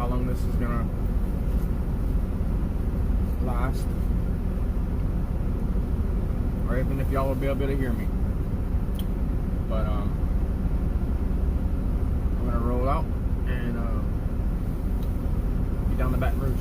how long this is gonna last, or even if y'all will be able to hear me. But I'm gonna roll out and be down the Baton Rouge.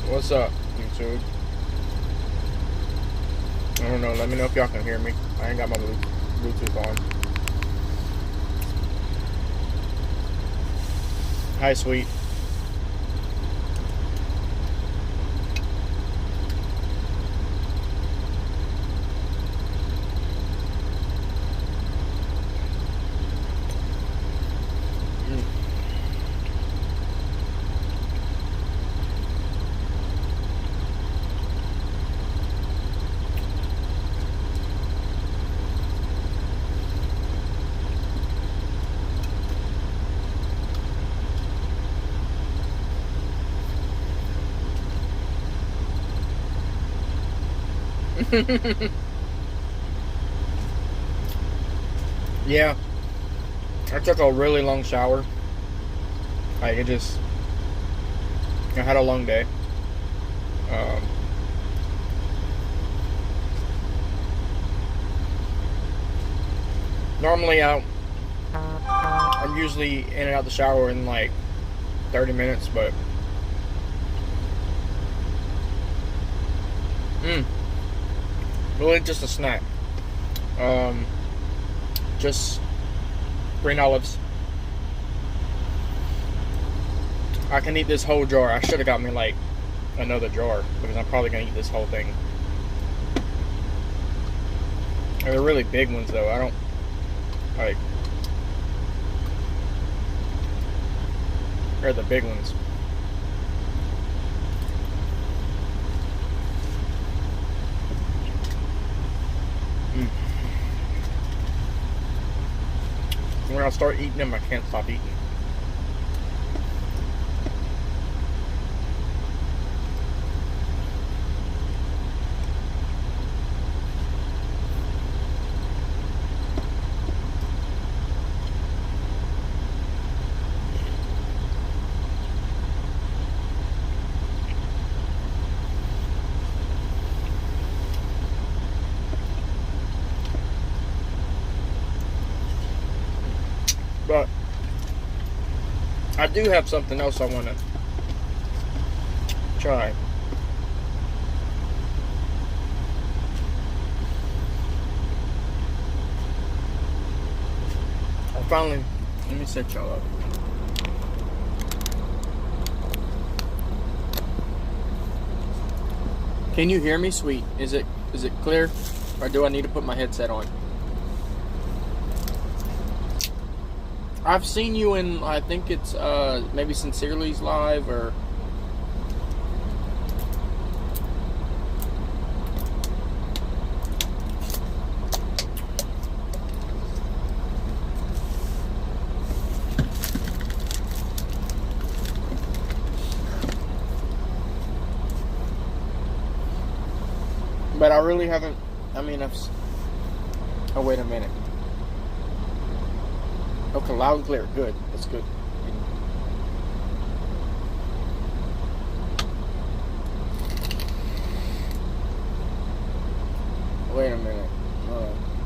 What's up, YouTube? I don't know. Let me know if y'all can hear me. I ain't got my Bluetooth on. Hi, sweet. Yeah, I took a really long shower. I had a long day. Normally I'm usually in and out the shower in like 30 minutes, but really just a snack. Just green olives. I can eat this whole jar. I should have got me like another jar because I'm probably gonna eat this whole thing. They're really big ones though. I don't like. They're the big ones. When I start eating them, I can't stop eating. But I do have something else I want to try. Let me set y'all up. Can you hear me, sweet? Is it clear? Or do I need to put my headset on? I've seen you in, I think it's maybe Sincerely's live or... But I really haven't, I mean, oh, wait a minute. Okay, loud and clear. Good. That's good. Wait a minute. Hold on.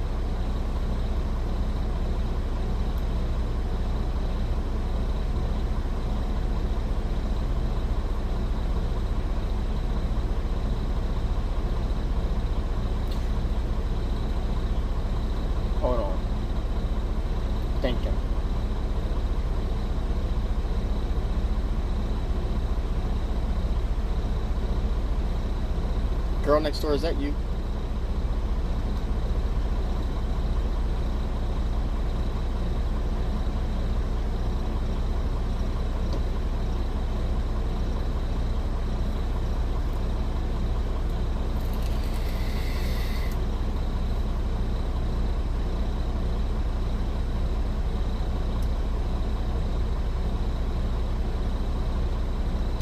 girl next door, is that you?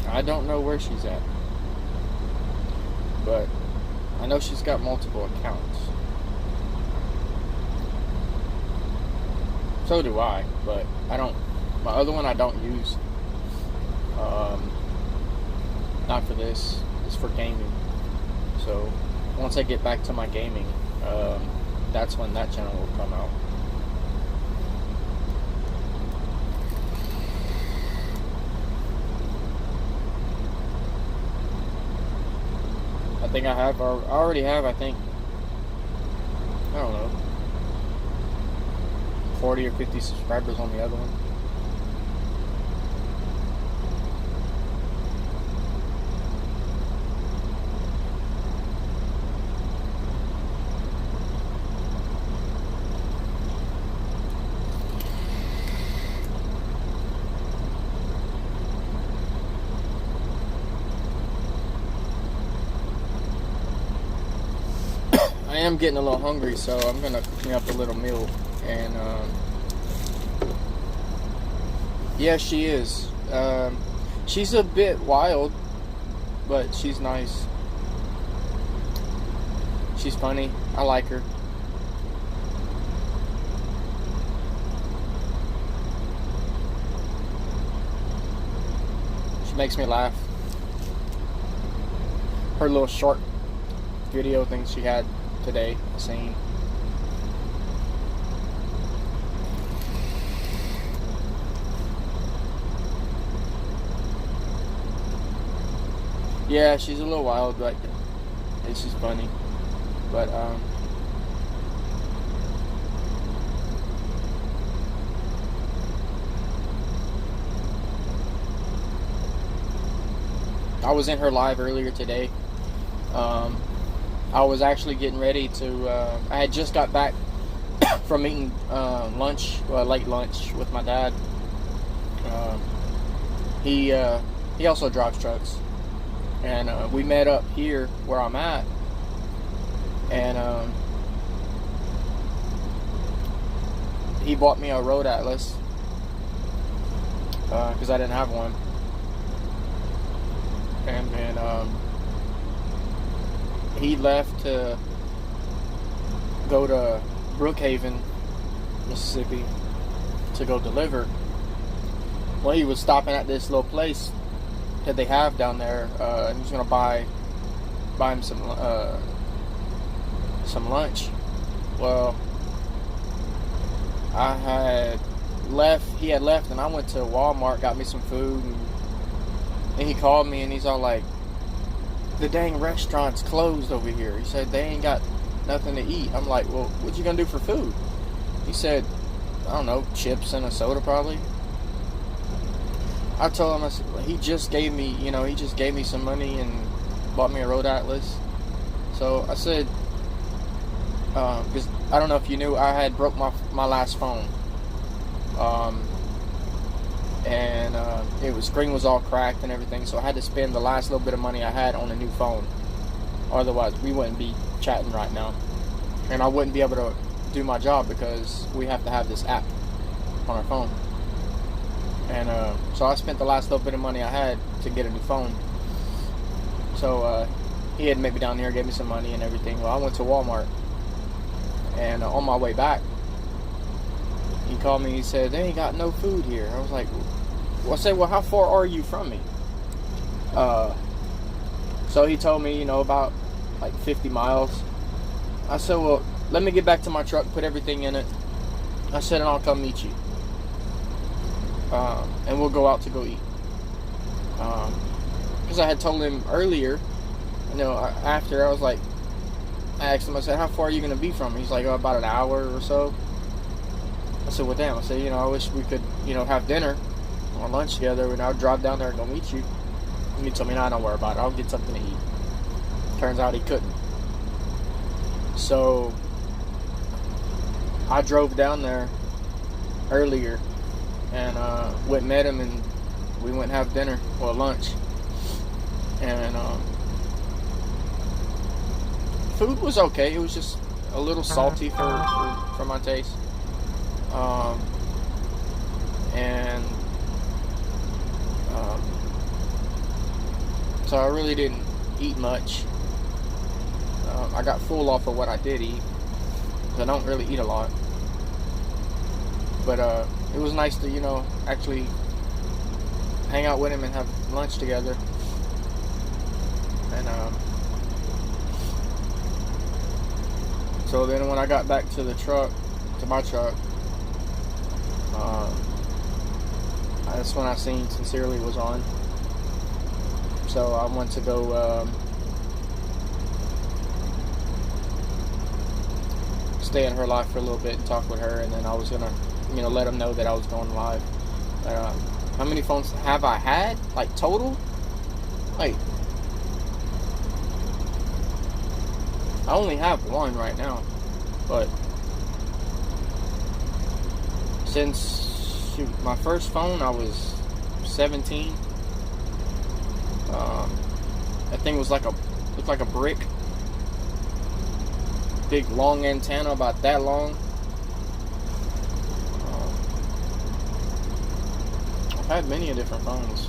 I don't know where she's at, but I know she's got multiple accounts. So do I, but I don't. My other one I don't use. Not for this. It's for gaming. So once I get back to my gaming, that's when that channel will come out. I think I have, or I already have, I think, I don't know, 40 or 50 subscribers on the other one. I am getting a little hungry, so I'm gonna cook me up a little meal. And yeah, she is. She's a bit wild, but she's nice. She's funny. I like her. She makes me laugh. Her little short video thing she had today, saying, yeah, she's a little wild, but it's just funny. But I was in her live earlier today. I was actually getting ready to, I had just got back from eating lunch, late lunch with my dad. He also drives trucks. And we met up here where I'm at. And he bought me a road atlas because I didn't have one. And then he left to go to Brookhaven, Mississippi, to go deliver. Well, he was stopping at this little place that they have down there, and he was gonna buy him some lunch. Well, I had left. He had left, and I went to Walmart, got me some food, and he called me, and he's all like, the dang restaurant's closed over here. He said they ain't got nothing to eat. I'm like, well, what you gonna do for food? He said, I don't know, chips and a soda probably. I told him, I said, he just gave me, he just gave me some money and bought me a road atlas. So I said, because I don't know if you knew, I had broke my last phone. And screen was all cracked and everything, so I had to spend the last little bit of money I had on a new phone. Otherwise, we wouldn't be chatting right now, and I wouldn't be able to do my job because we have to have this app on our phone. And so I spent the last little bit of money I had to get a new phone. So he had met me down here, gave me some money and everything. Well, I went to Walmart, and on my way back, he called me and he said, they ain't got no food here. I was like, well, I said, well, how far are you from me? So he told me, about like 50 miles. I said, well, let me get back to my truck, put everything in it. I said, and I'll come meet you. And we'll go out to go eat. Because I had told him earlier, after I was like, I asked him, I said, how far are you going to be from me? He's like, about an hour or so. I said, well, damn. I said, I wish we could, have dinner or lunch together, and I'll drive down there and go meet you. And he told me, no, don't worry about it. I'll get something to eat. Turns out he couldn't. So I drove down there earlier and went and met him, and we went and have dinner or lunch. And food was okay. It was just a little salty for my taste. So I really didn't eat much. I got full off of what I did eat, because I don't really eat a lot. But it was nice to, actually hang out with him and have lunch together. And so then when I got back to my truck, that's when I seen Sincerely was on. So I went to go stay in her life for a little bit and talk with her, and then I was gonna, let them know that I was going live. How many phones have I had? Like total? Like, I only have one right now, but since my first phone, I was 17. That thing was looked like a brick. Big long antenna, about that long. I've had many different phones.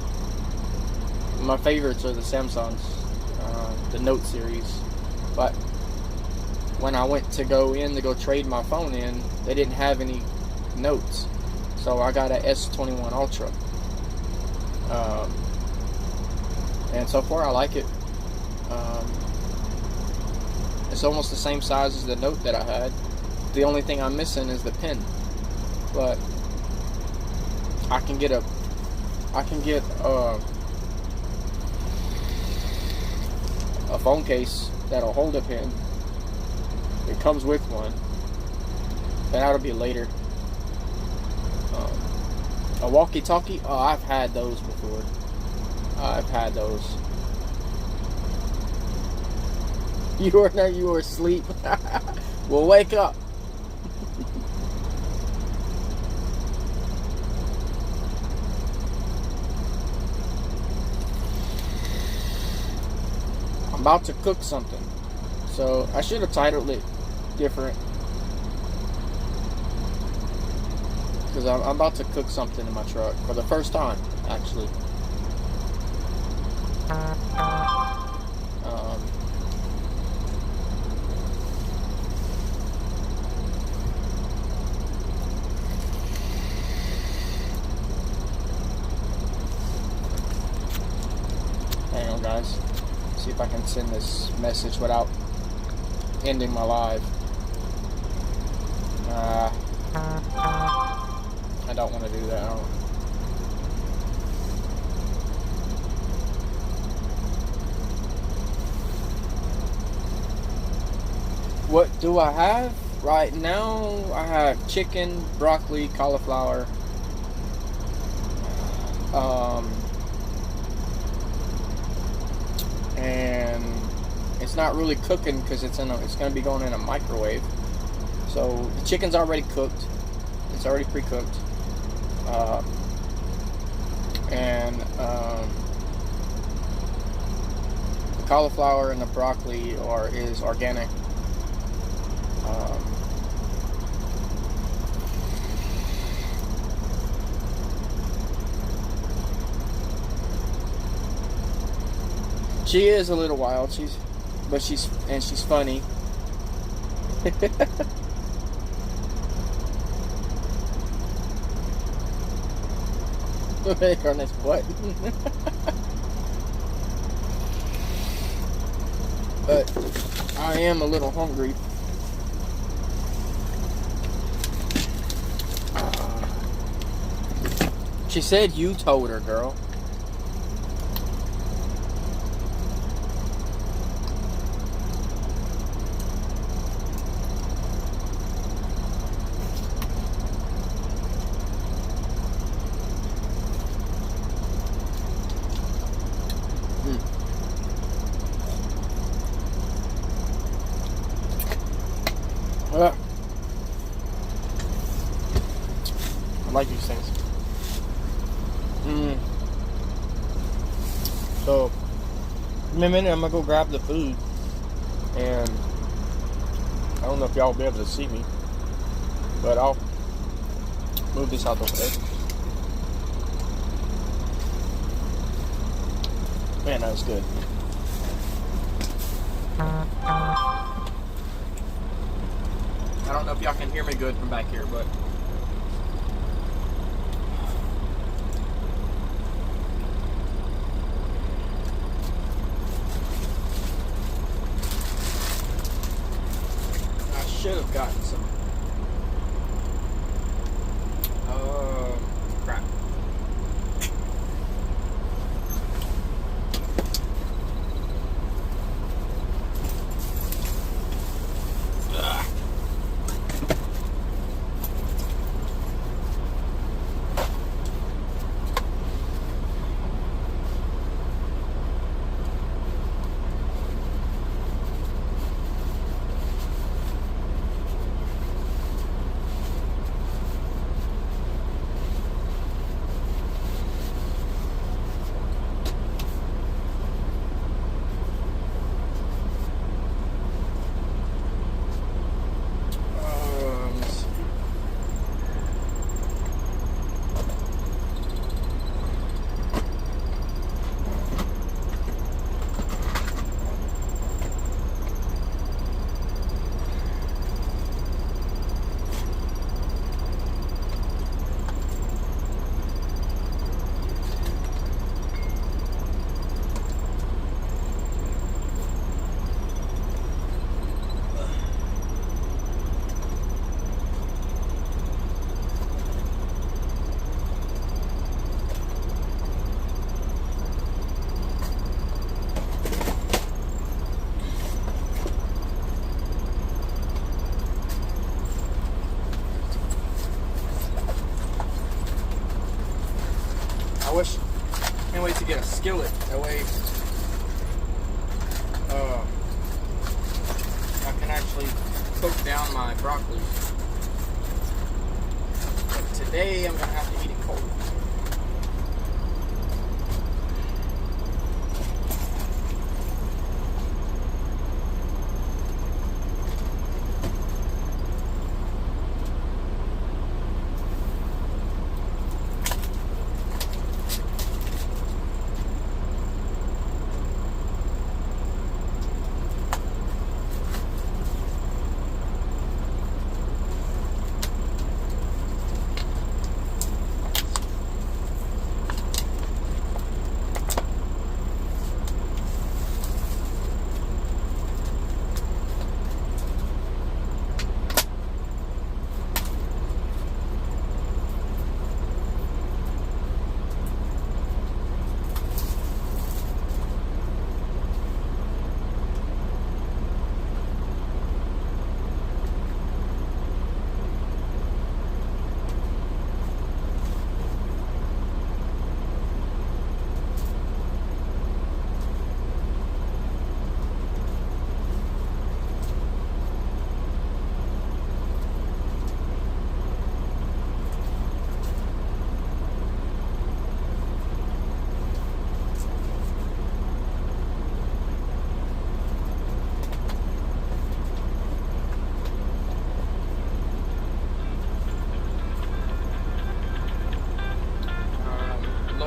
My favorites are the Samsungs, the Note series. But when I went to go trade my phone in, they didn't have any Notes, so I got a S21 Ultra. And so far I like it. It's almost the same size as the Note that I had. The only thing I'm missing is the pen, but I can get a phone case that'll hold a pen. It comes with one. That'll be later. A walkie-talkie? Oh, I've had those before. I've had those. You were asleep. Well, wake up. I'm about to cook something, so I should have titled it different, because I'm about to cook something in my truck for the first time, actually. Hang on, guys. See if I can send this message without ending my live. I don't want to do that. What do I have right now? I have chicken, broccoli, cauliflower, and it's not really cooking because it's going to be going in a microwave. So the chicken's already cooked. It's already pre-cooked. The cauliflower and the broccoli is organic. She is a little wild. She's funny. Make our next what? But I am a little hungry. She said you told her, girl. like these things. So, in a minute, I'm gonna go grab the food, and I don't know if y'all will be able to see me, but I'll move this out over there. Man, that was good. I don't know if y'all can hear me good from back here, but I should have gotten some. Crap. Can't wait to get a skillet. That way, I can actually cook down my broccoli. But today, I'm gonna have to eat it cold.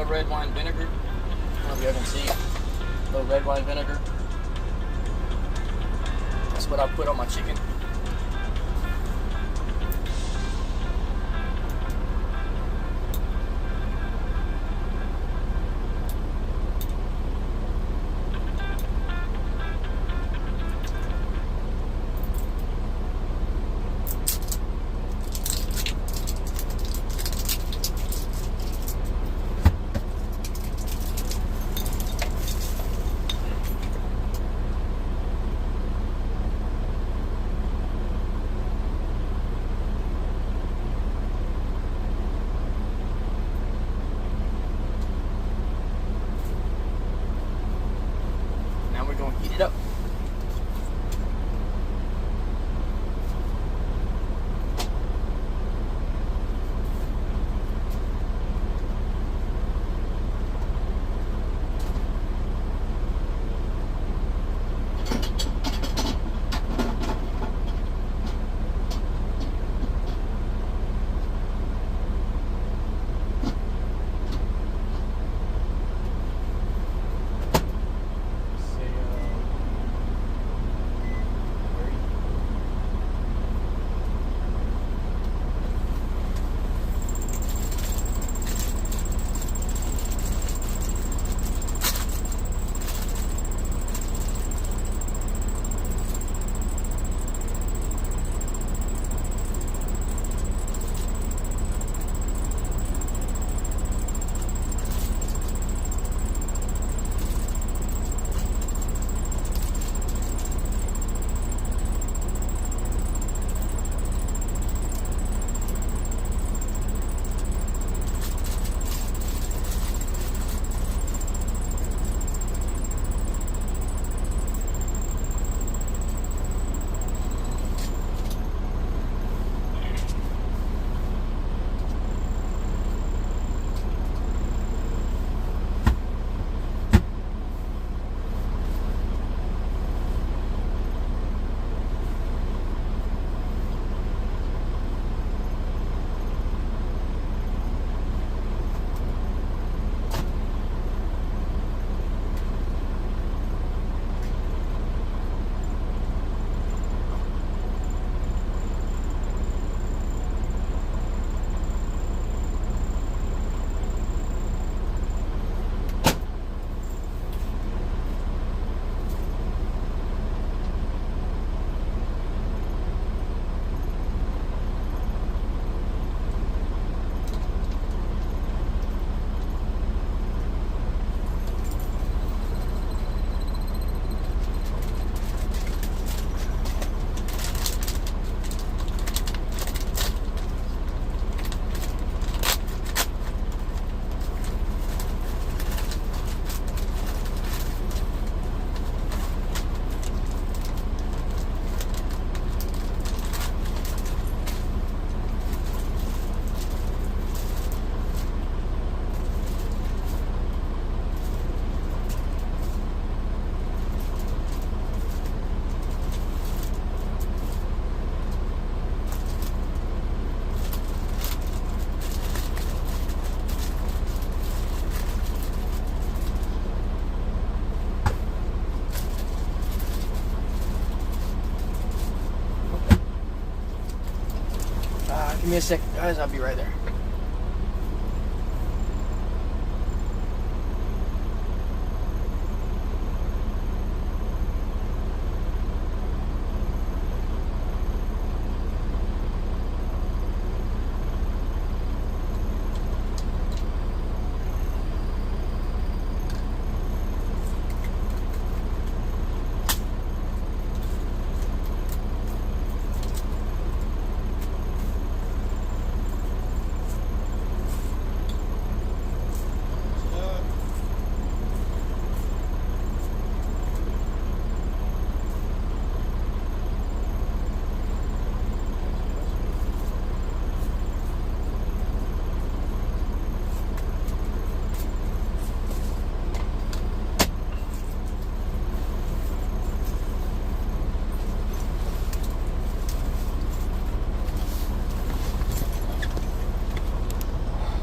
Red wine vinegar. I don't know if you haven't seen a little red wine vinegar. That's what I put on my chicken. Heat it up. Give me a sec, guys. I'll be right there.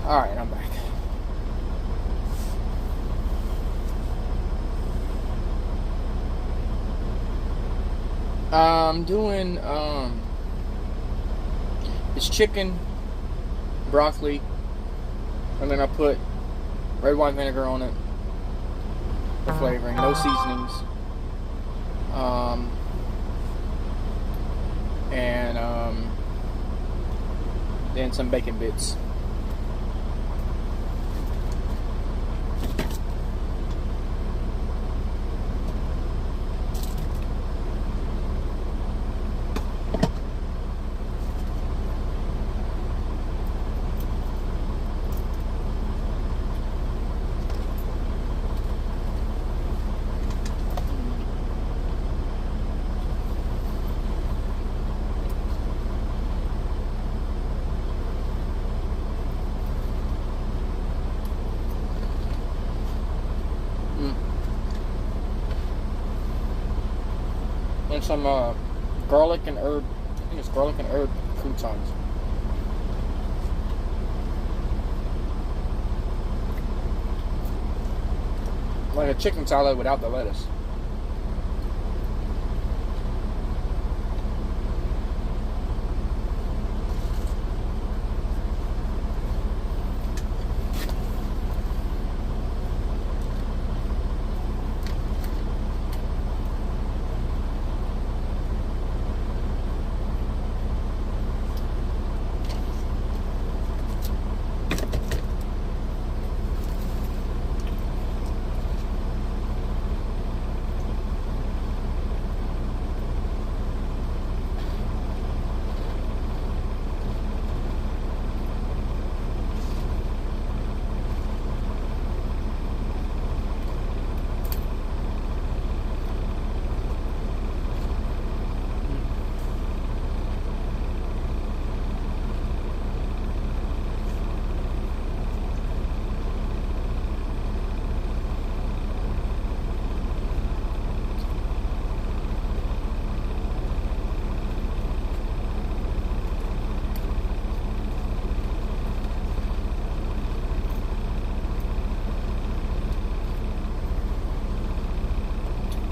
Alright, I'm back. I'm doing, it's chicken, broccoli, and then I put red wine vinegar on it for flavoring, no seasonings. And then some bacon bits. And some garlic and herb, I think it's garlic and herb croutons. Like a chicken salad without the lettuce.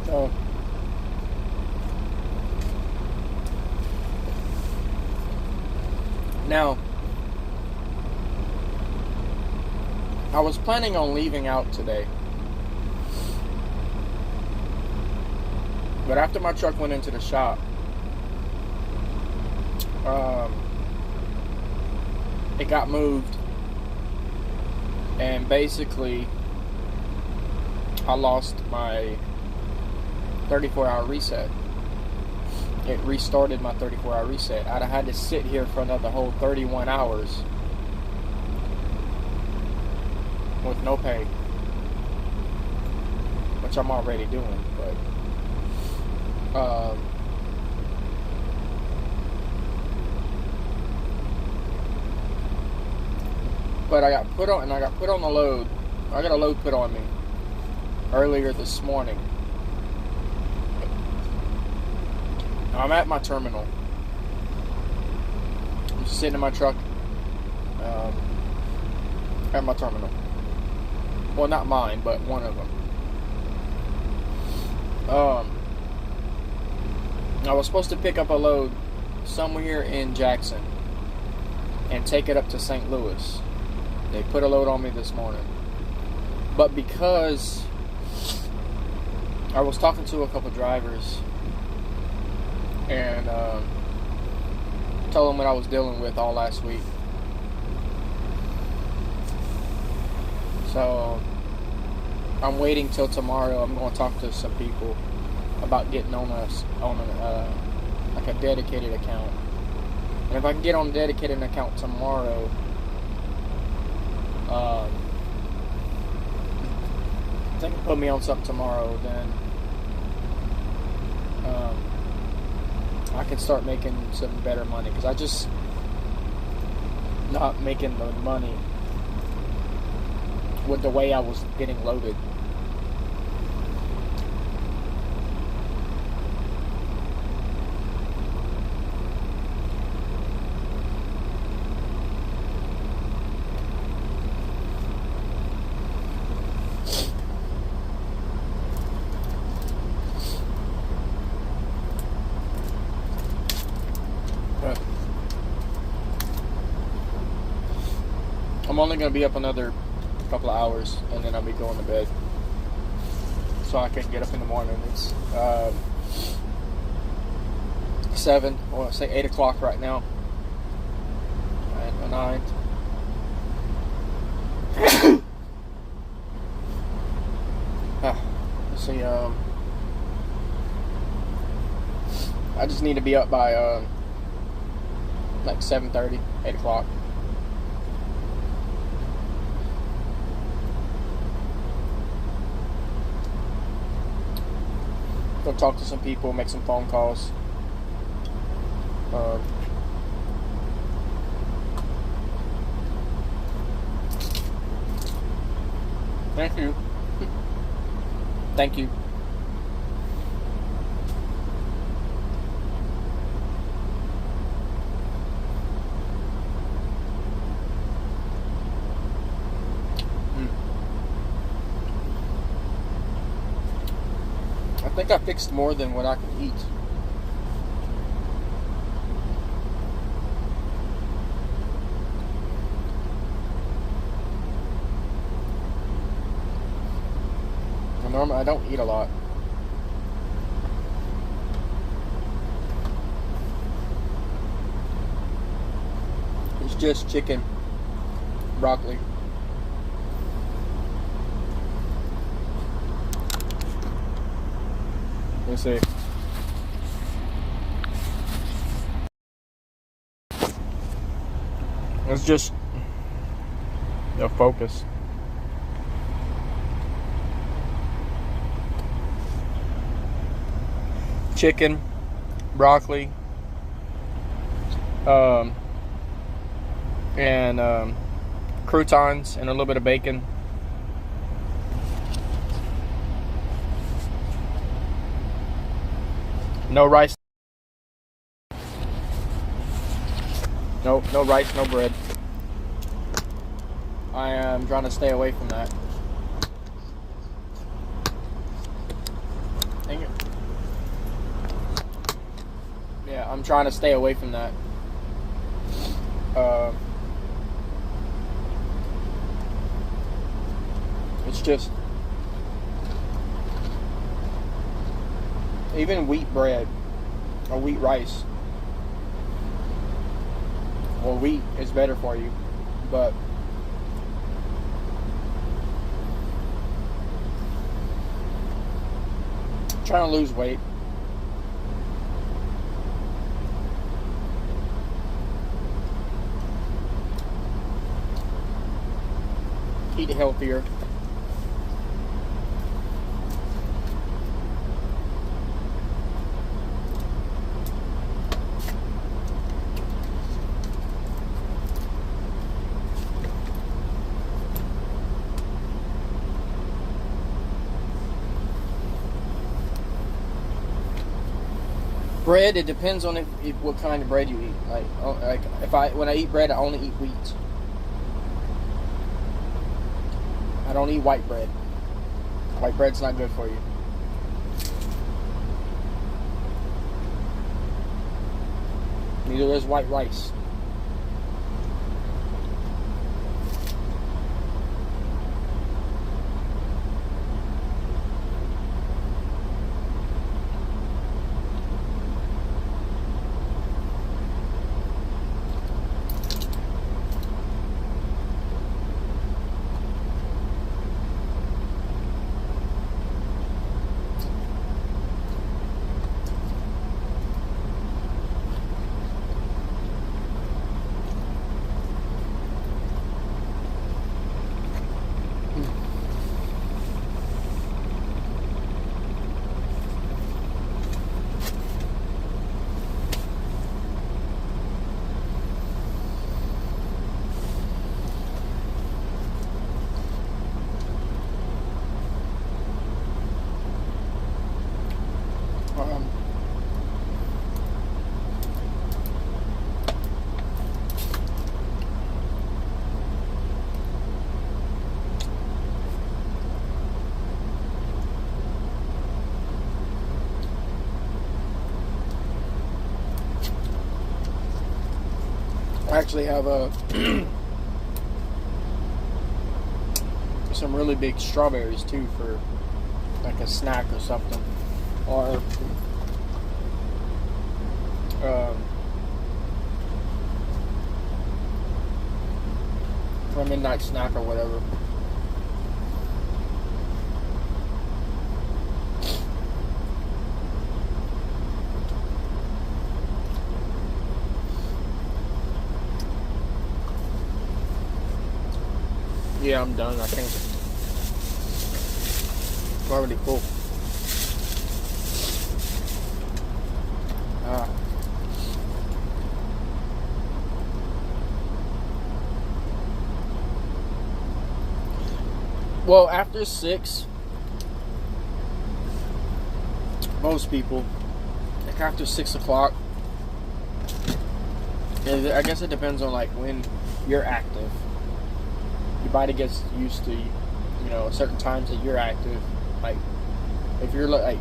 So now I was planning on leaving out today, but after my truck went into the shop, it got moved, and basically I lost my 34-hour reset. It restarted my 34-hour reset. I'd have had to sit here for another whole 31 hours with no pay, which I'm already doing, but I got put on the load. I got a load put on me earlier this morning. I'm at my terminal. I'm just sitting in my truck at my terminal. Well, not mine, but one of them. I was supposed to pick up a load somewhere in Jackson. and take it up to St. Louis. They put a load on me this morning. But because I was talking to a couple drivers and told them what I was dealing with all last week. So I'm waiting till tomorrow. I'm going to talk to some people about getting on like a dedicated account. And if I can get on a dedicated account tomorrow, if they can put me on something tomorrow, then I can start making some better money, because I just not making the money with the way I was getting loaded. I'm only going to be up another couple of hours, and then I'll be going to bed, so I can get up in the morning. It's 7, or say 8 o'clock right now, and 9. Let's see. I just need to be up by like 7:30, 8 o'clock. Go talk to some people, make some phone calls. Thank you. Thank you. I think I fixed more than what I can eat. Normally, I don't eat a lot. It's just chicken, broccoli. Let's see. It's just the focus. Chicken, broccoli, and croutons, and a little bit of bacon. No rice. No rice, no bread. I am trying to stay away from that. Dang it. Yeah, I'm trying to stay away from that. It's just, even wheat bread or wheat rice, well, wheat is better for you, but trying to lose weight. Eat healthier. Bread, it depends on if what kind of bread you eat. Like when I eat bread, I only eat wheat. I don't eat white bread. White bread's not good for you. Neither is white rice. actually have some really big strawberries too for like a snack or something, or for a midnight snack or whatever. Yeah, I'm done. I think it's already full. Well, after 6, most people, like after 6 o'clock, I guess it depends on like when you're active. Your body gets used to, certain times that you're active. Like, if you're like,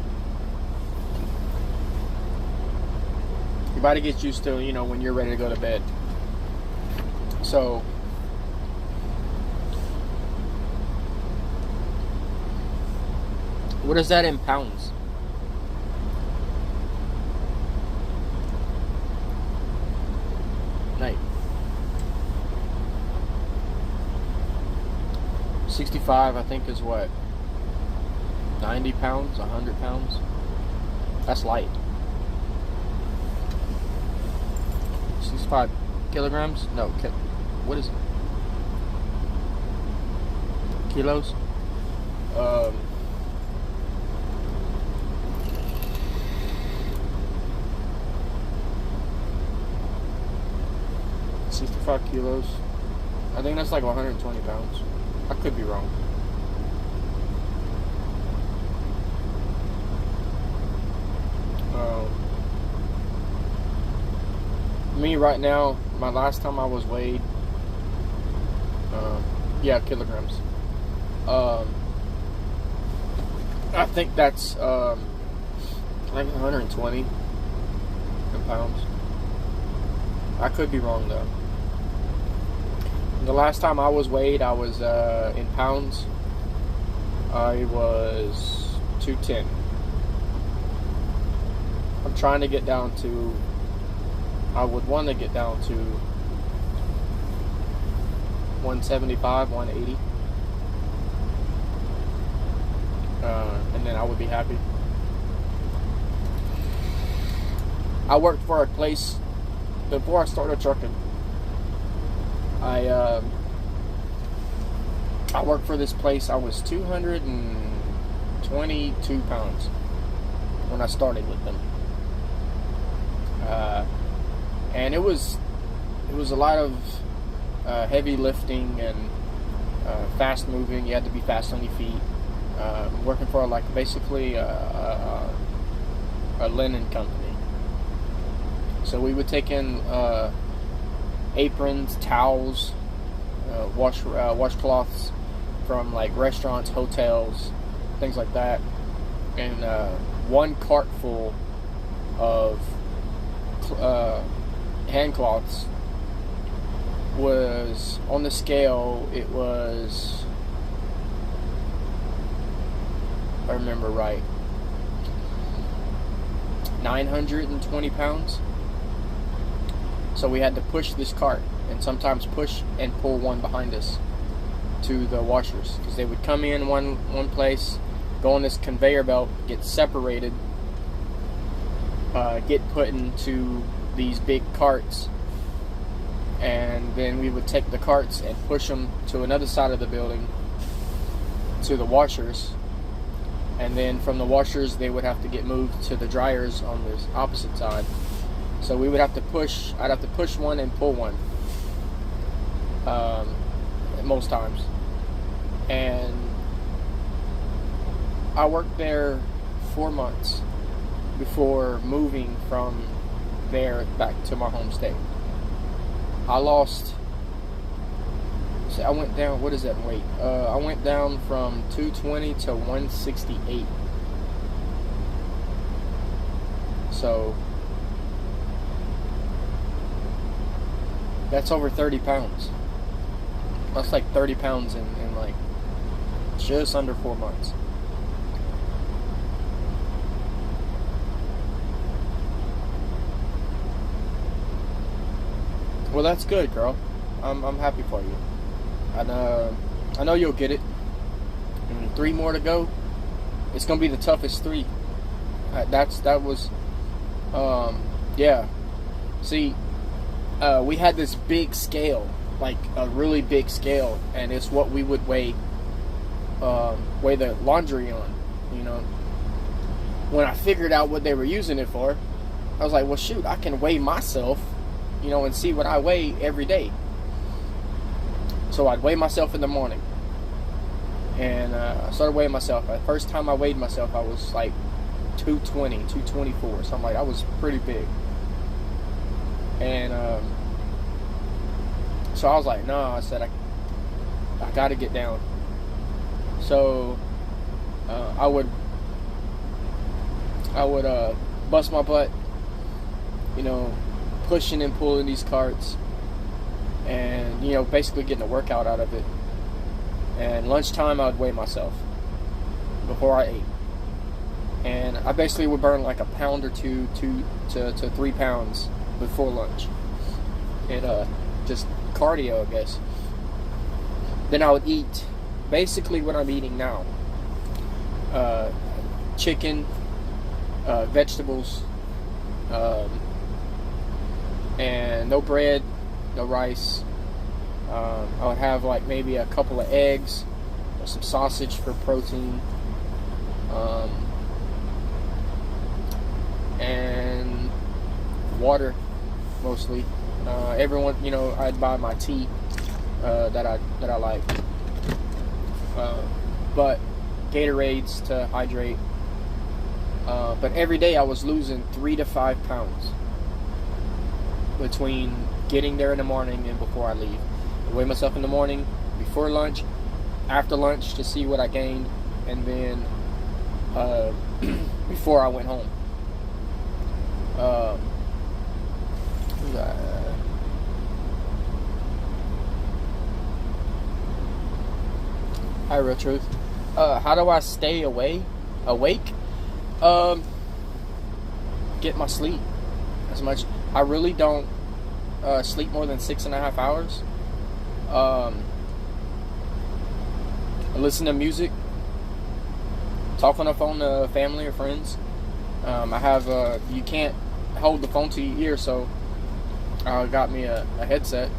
your body gets used to, when you're ready to go to bed. So, what is that in pounds? Like 65, I think, is what? 90 pounds? 100 pounds? That's light. 65 kilograms? No, what is it? Kilos? 65 kilos. I think that's like 120 pounds. I could be wrong. Me right now, my last time I was weighed, kilograms. I think that's like 120 in pounds. I could be wrong though. The last time I was weighed, I was in pounds. I was 210. I'm trying to get down to. I would want to get down to 175, 180, and then I would be happy. I worked for a place before I started trucking. I worked for this place. I was 222 pounds when I started with them, and it was a lot of heavy lifting and fast moving. You had to be fast on your feet. Working for basically a linen company. So we would take in aprons, towels, washcloths from like restaurants, hotels, things like that, and one cart full of hand cloths was on the scale. It was, if I remember right, 920 pounds. So we had to push this cart, and sometimes push and pull one behind us to the washers, because they would come in one place, go on this conveyor belt, get separated, get put into these big carts, and then we would take the carts and push them to another side of the building to the washers, and then from the washers they would have to get moved to the dryers on the opposite side. So we would have to push. I'd have to push one and pull one, most times. And I worked there 4 months before moving from there back to my home state. I went down. What is that weight? I went down from 220 to 168. So That's over 30 pounds. That's like 30 pounds in like just under 4 months. Well, that's good, girl. I'm happy for you. And I know you'll get it. And 3 more to go. It's gonna be the toughest 3. Yeah. See, we had this big scale, like a really big scale, and it's what we would weigh the laundry on. You know, when I figured out what they were using it for, I was like, well, shoot, I can weigh myself, you know, and see what I weigh every day. So I'd weigh myself in the morning, and I started weighing myself. The first time I weighed myself, I was like 220, 224, something like that. I was pretty big. And so I was like, no, I said, I got to get down. So I would bust my butt, you know, pushing and pulling these carts, and, you know, basically getting a workout out of it. And lunchtime, I would weigh myself before I ate. And I basically would burn like a pound or 2 to 3 pounds before lunch. And just cardio, I guess. Then I would eat basically what I'm eating now. Chicken, vegetables, and no bread, no rice. I would have like maybe a couple of eggs or some sausage for protein. And water, mostly. Everyone, you know, I'd buy my tea that I like. But Gatorades to hydrate. But every day I was losing 3 to 5 pounds between getting there in the morning and before I leave. I weigh myself in the morning, before lunch, after lunch to see what I gained, and then before I went home. Hi, Real Truth. How do I stay awake? Get my sleep as much. I really don't sleep more than 6.5 hours. I listen to music, talk on the phone to family or friends. I have you can't hold the phone to your ear, so I got me a headset,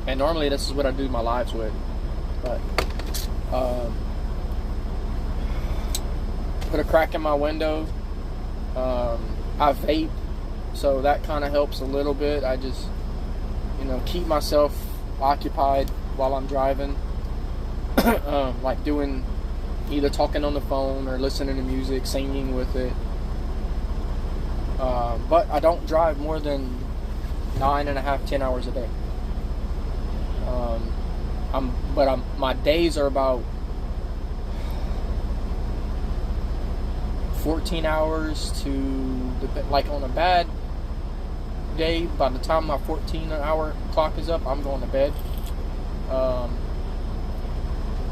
and normally this is what I do my lives with. But put a crack in my window. I vape, so that kind of helps a little bit. I just, you know, keep myself occupied while I'm driving, like doing either talking on the phone or listening to music, singing with it. But I don't drive more than 9.5, 10 hours a day. My days are about 14 hours to, like, on a bad day, by the time my 14-hour clock is up, I'm going to bed.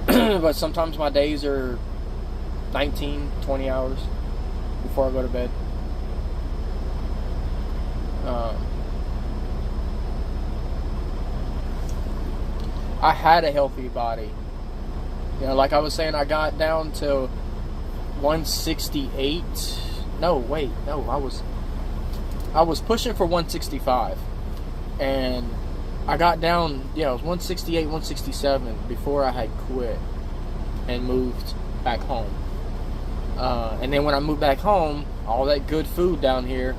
But sometimes my days are 19, 20 hours before I go to bed. I had a healthy body. You know, like I was saying, I got down to 168. No, wait, no, I was pushing for 165, and I got down, it was 168, 167 before I had quit and moved back home. And then when I moved back home, all that good food down here,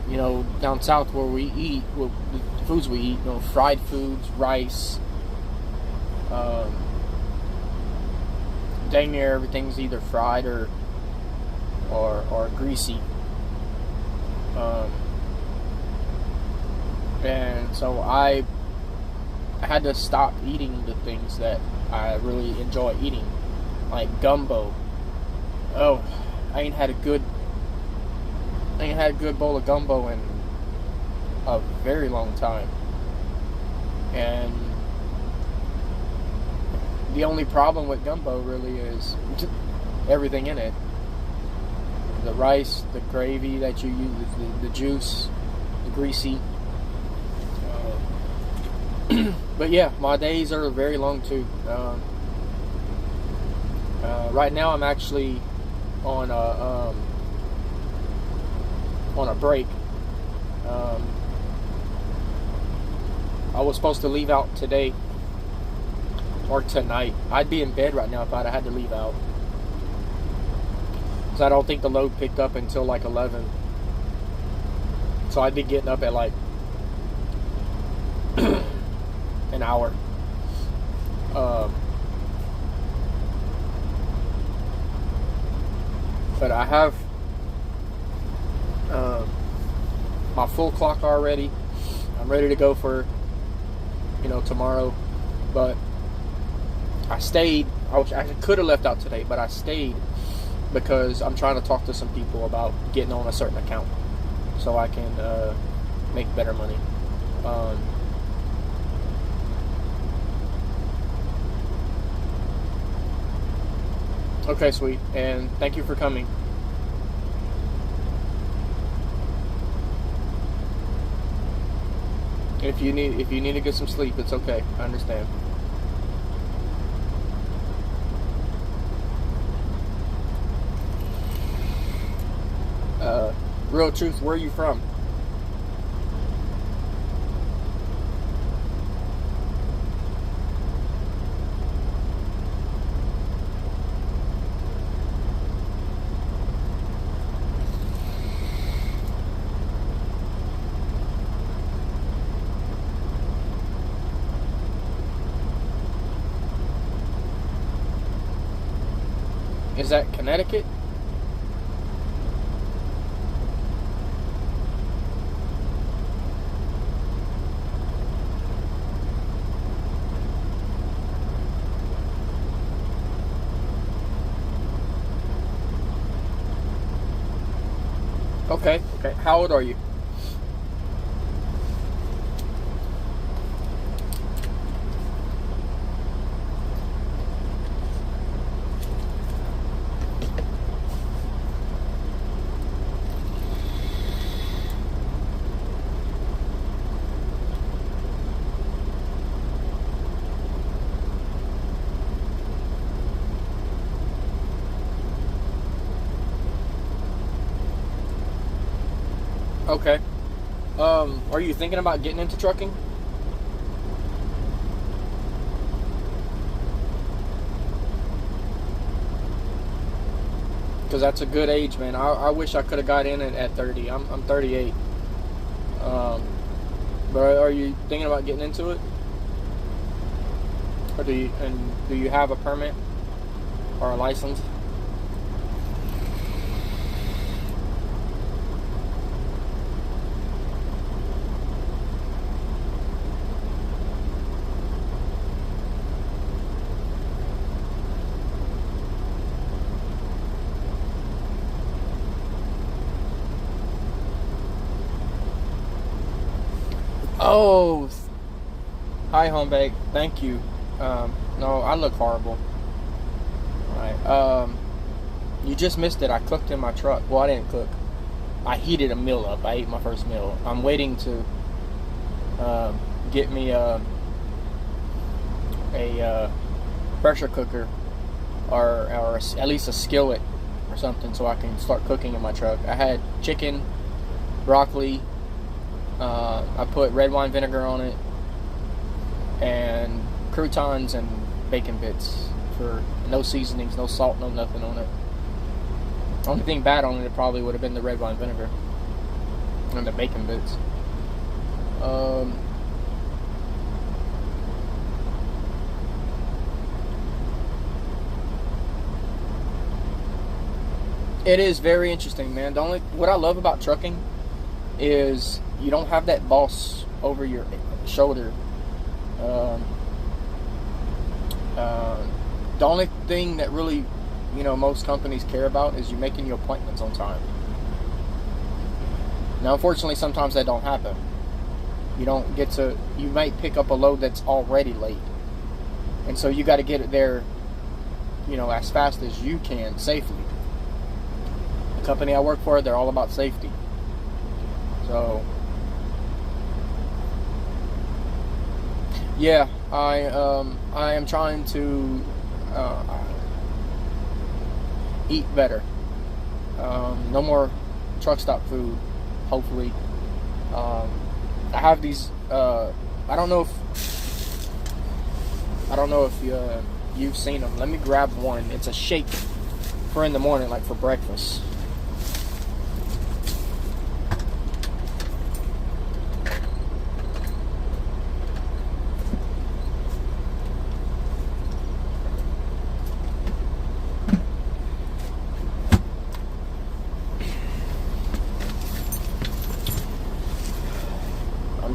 you know, down south where we eat, well, the foods we eat, you know, fried foods, rice, dang near everything's either fried or greasy. And so I had to stop eating the things that I really enjoy eating, like gumbo. Oh, I ain't had a good bowl of gumbo in a very long time. And the only problem with gumbo really is everything in it. The rice, the gravy that you use, the juice, the greasy. But yeah, my days are very long too. Right now I'm actually on a break. I was supposed to leave out today or tonight. I'd be in bed right now if I'd had to leave out. So I don't think the load picked up until like 11. So I'd be getting up at like an hour. But I have my full clock already. I'm ready to go for tomorrow. But I stayed. I could have left out today, but I stayed because I'm trying to talk to some people about getting on a certain account so I can make better money. Okay, sweet, and thank you for coming. If you need to get some sleep, it's okay. I understand. Real truth, where are you from? Is that Connecticut? Okay. How old are you? Okay. Are you thinking about getting into trucking? Because that's a good age, man. I wish I could have got in it at 30. I'm 38. But are you thinking about getting into it? Or do you have a permit or a license? Oh, hi, home bake. Thank you. No, I look horrible. Alright. You just missed it. I cooked in my truck. Well, I didn't cook. I heated a meal up. I ate my first meal. I'm waiting to get me a pressure cooker or at least a skillet or something so I can start cooking in my truck. I had chicken, broccoli. I put red wine vinegar on it and croutons and bacon bits for no seasonings, no salt, no nothing on it. Only thing bad on it probably would have been the red wine vinegar and the bacon bits. It is very interesting, man. What I love about trucking is you don't have that boss over your shoulder. The only thing that really, most companies care about is you making your appointments on time. Now, unfortunately, sometimes that don't happen. You might pick up a load that's already late. And so you got to get it there, as fast as you can safely. The company I work for, they're all about safety. So, yeah, I am trying to eat better. No more truck stop food, hopefully. I have these. I don't know if you've seen them. Let me grab one. It's a shake for in the morning, like for breakfast.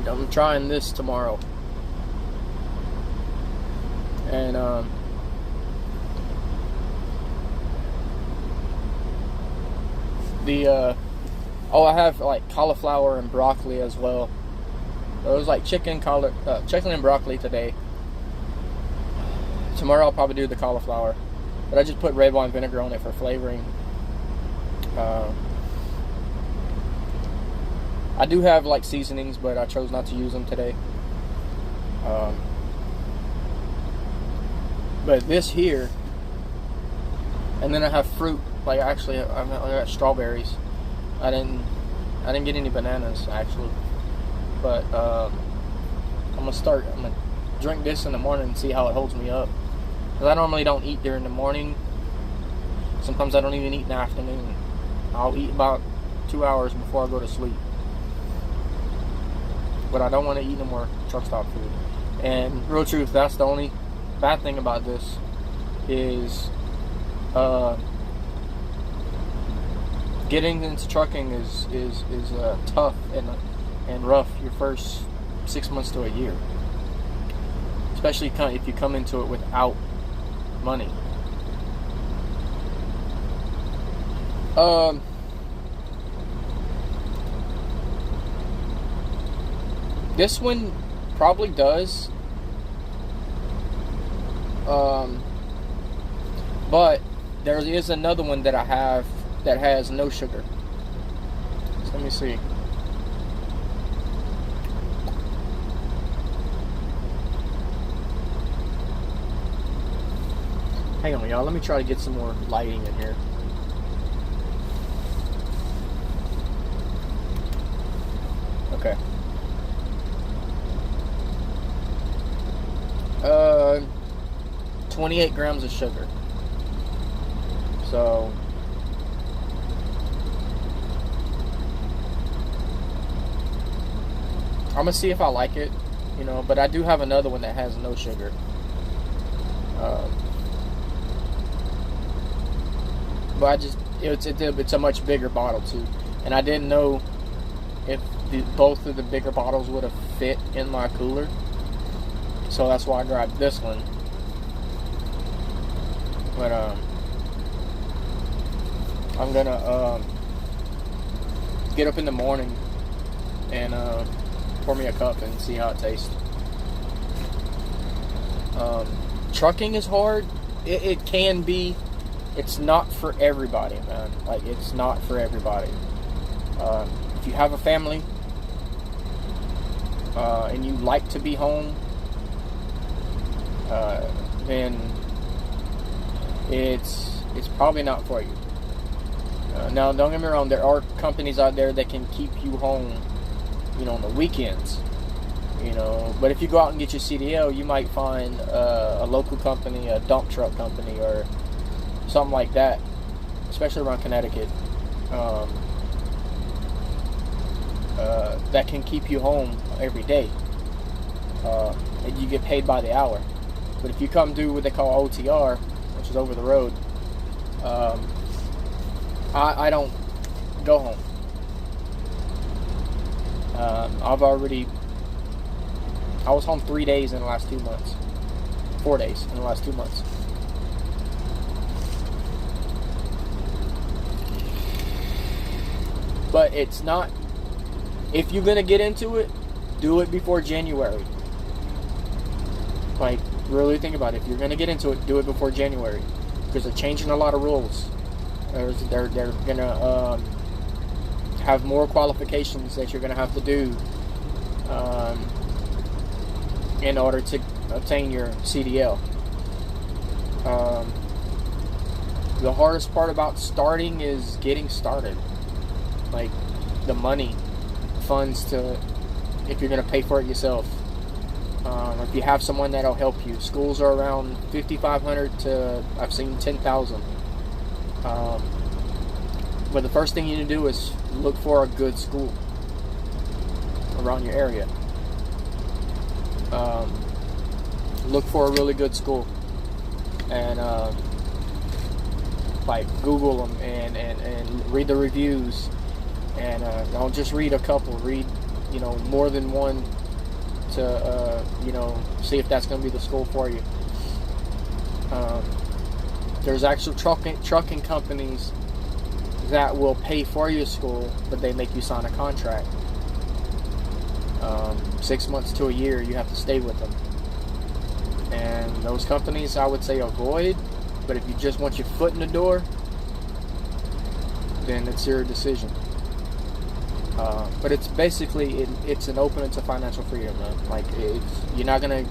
I'm trying this tomorrow. And I have like cauliflower and broccoli as well. It was like chicken and broccoli today. Tomorrow I'll probably do the cauliflower, but I just put red wine vinegar on it for flavoring. I do have like seasonings, but I chose not to use them today. But this here, and then I have fruit. Like actually, I got strawberries. I didn't get any bananas actually, but I'm gonna drink this in the morning and see how it holds me up. Because I normally don't eat during the morning. Sometimes I don't even eat in the afternoon. I'll eat about 2 hours before I go to sleep. But I don't want to eat no more truck stop food. And real truth, that's the only bad thing about this is getting into trucking is tough and rough your first 6 months to a year, especially if you come into it without money. This one probably does. But there is another one that I have that has no sugar. So let me see. Hang on, y'all. Let me try to get some more lighting in here. Okay. 28 grams of sugar. So I'm gonna see if I like it, but I do have another one that has no sugar. But it's a much bigger bottle too, and I didn't know if both of the bigger bottles would have fit in my cooler, so that's why I grabbed this one. But I'm gonna get up in the morning and pour me a cup and see how it tastes. Trucking is hard. It can be. It's not for everybody, man. Like, it's not for everybody. If you have a family and you like to be home, then it's probably not for you. Now, don't get me wrong. There are companies out there that can keep you home, on the weekends. But if you go out and get your CDL, you might find a local company, a dump truck company, or something like that, especially around Connecticut, that can keep you home every day, and you get paid by the hour. But if you come do what they call OTR, which is over the road, I don't go home. I was home 3 days in the last 2 months. 4 days in the last 2 months. But it's not, if you're going to get into it, Do it before January. Like, really think about it. If you're going to get into it, do it before January. Because they're changing a lot of rules. They're going to have more qualifications that you're going to have to do in order to obtain your CDL. The hardest part about starting is getting started. Like, the money, funds to, if you're going to pay for it yourself. If you have someone that'll help you. Schools are around $5,500 to, I've seen, $10,000. But the first thing you need to do is look for a good school around your area. Look for a really good school. And like, Google them and read the reviews. And don't just read a couple. Read, more than one to, see if that's going to be the school for you. There's actual trucking companies that will pay for your school, but they make you sign a contract. 6 months to a year, you have to stay with them. And those companies, I would say, avoid. But if you just want your foot in the door, then it's your decision. But it's basically, it's an opening to financial freedom, man. Like, you're not gonna,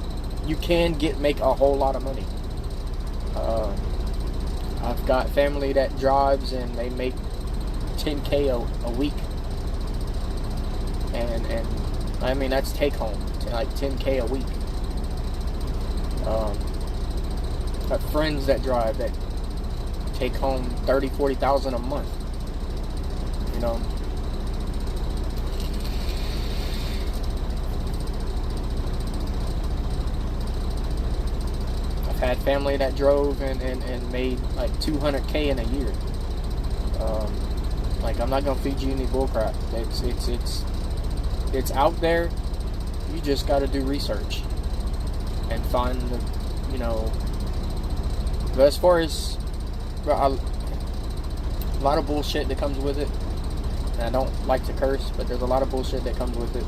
you can make a whole lot of money. I've got family that drives and they make $10K a week, and I mean, that's take home, like $10K a week. Got friends that drive that take home $30,000-$40,000 a month. I've had family that drove and made like $200K in a year. Like, I'm not gonna feed you any bullcrap. It's out there. You just got to do research and find the, But as far as a lot of bullshit that comes with it, and I don't like to curse, but there's a lot of bullshit that comes with it.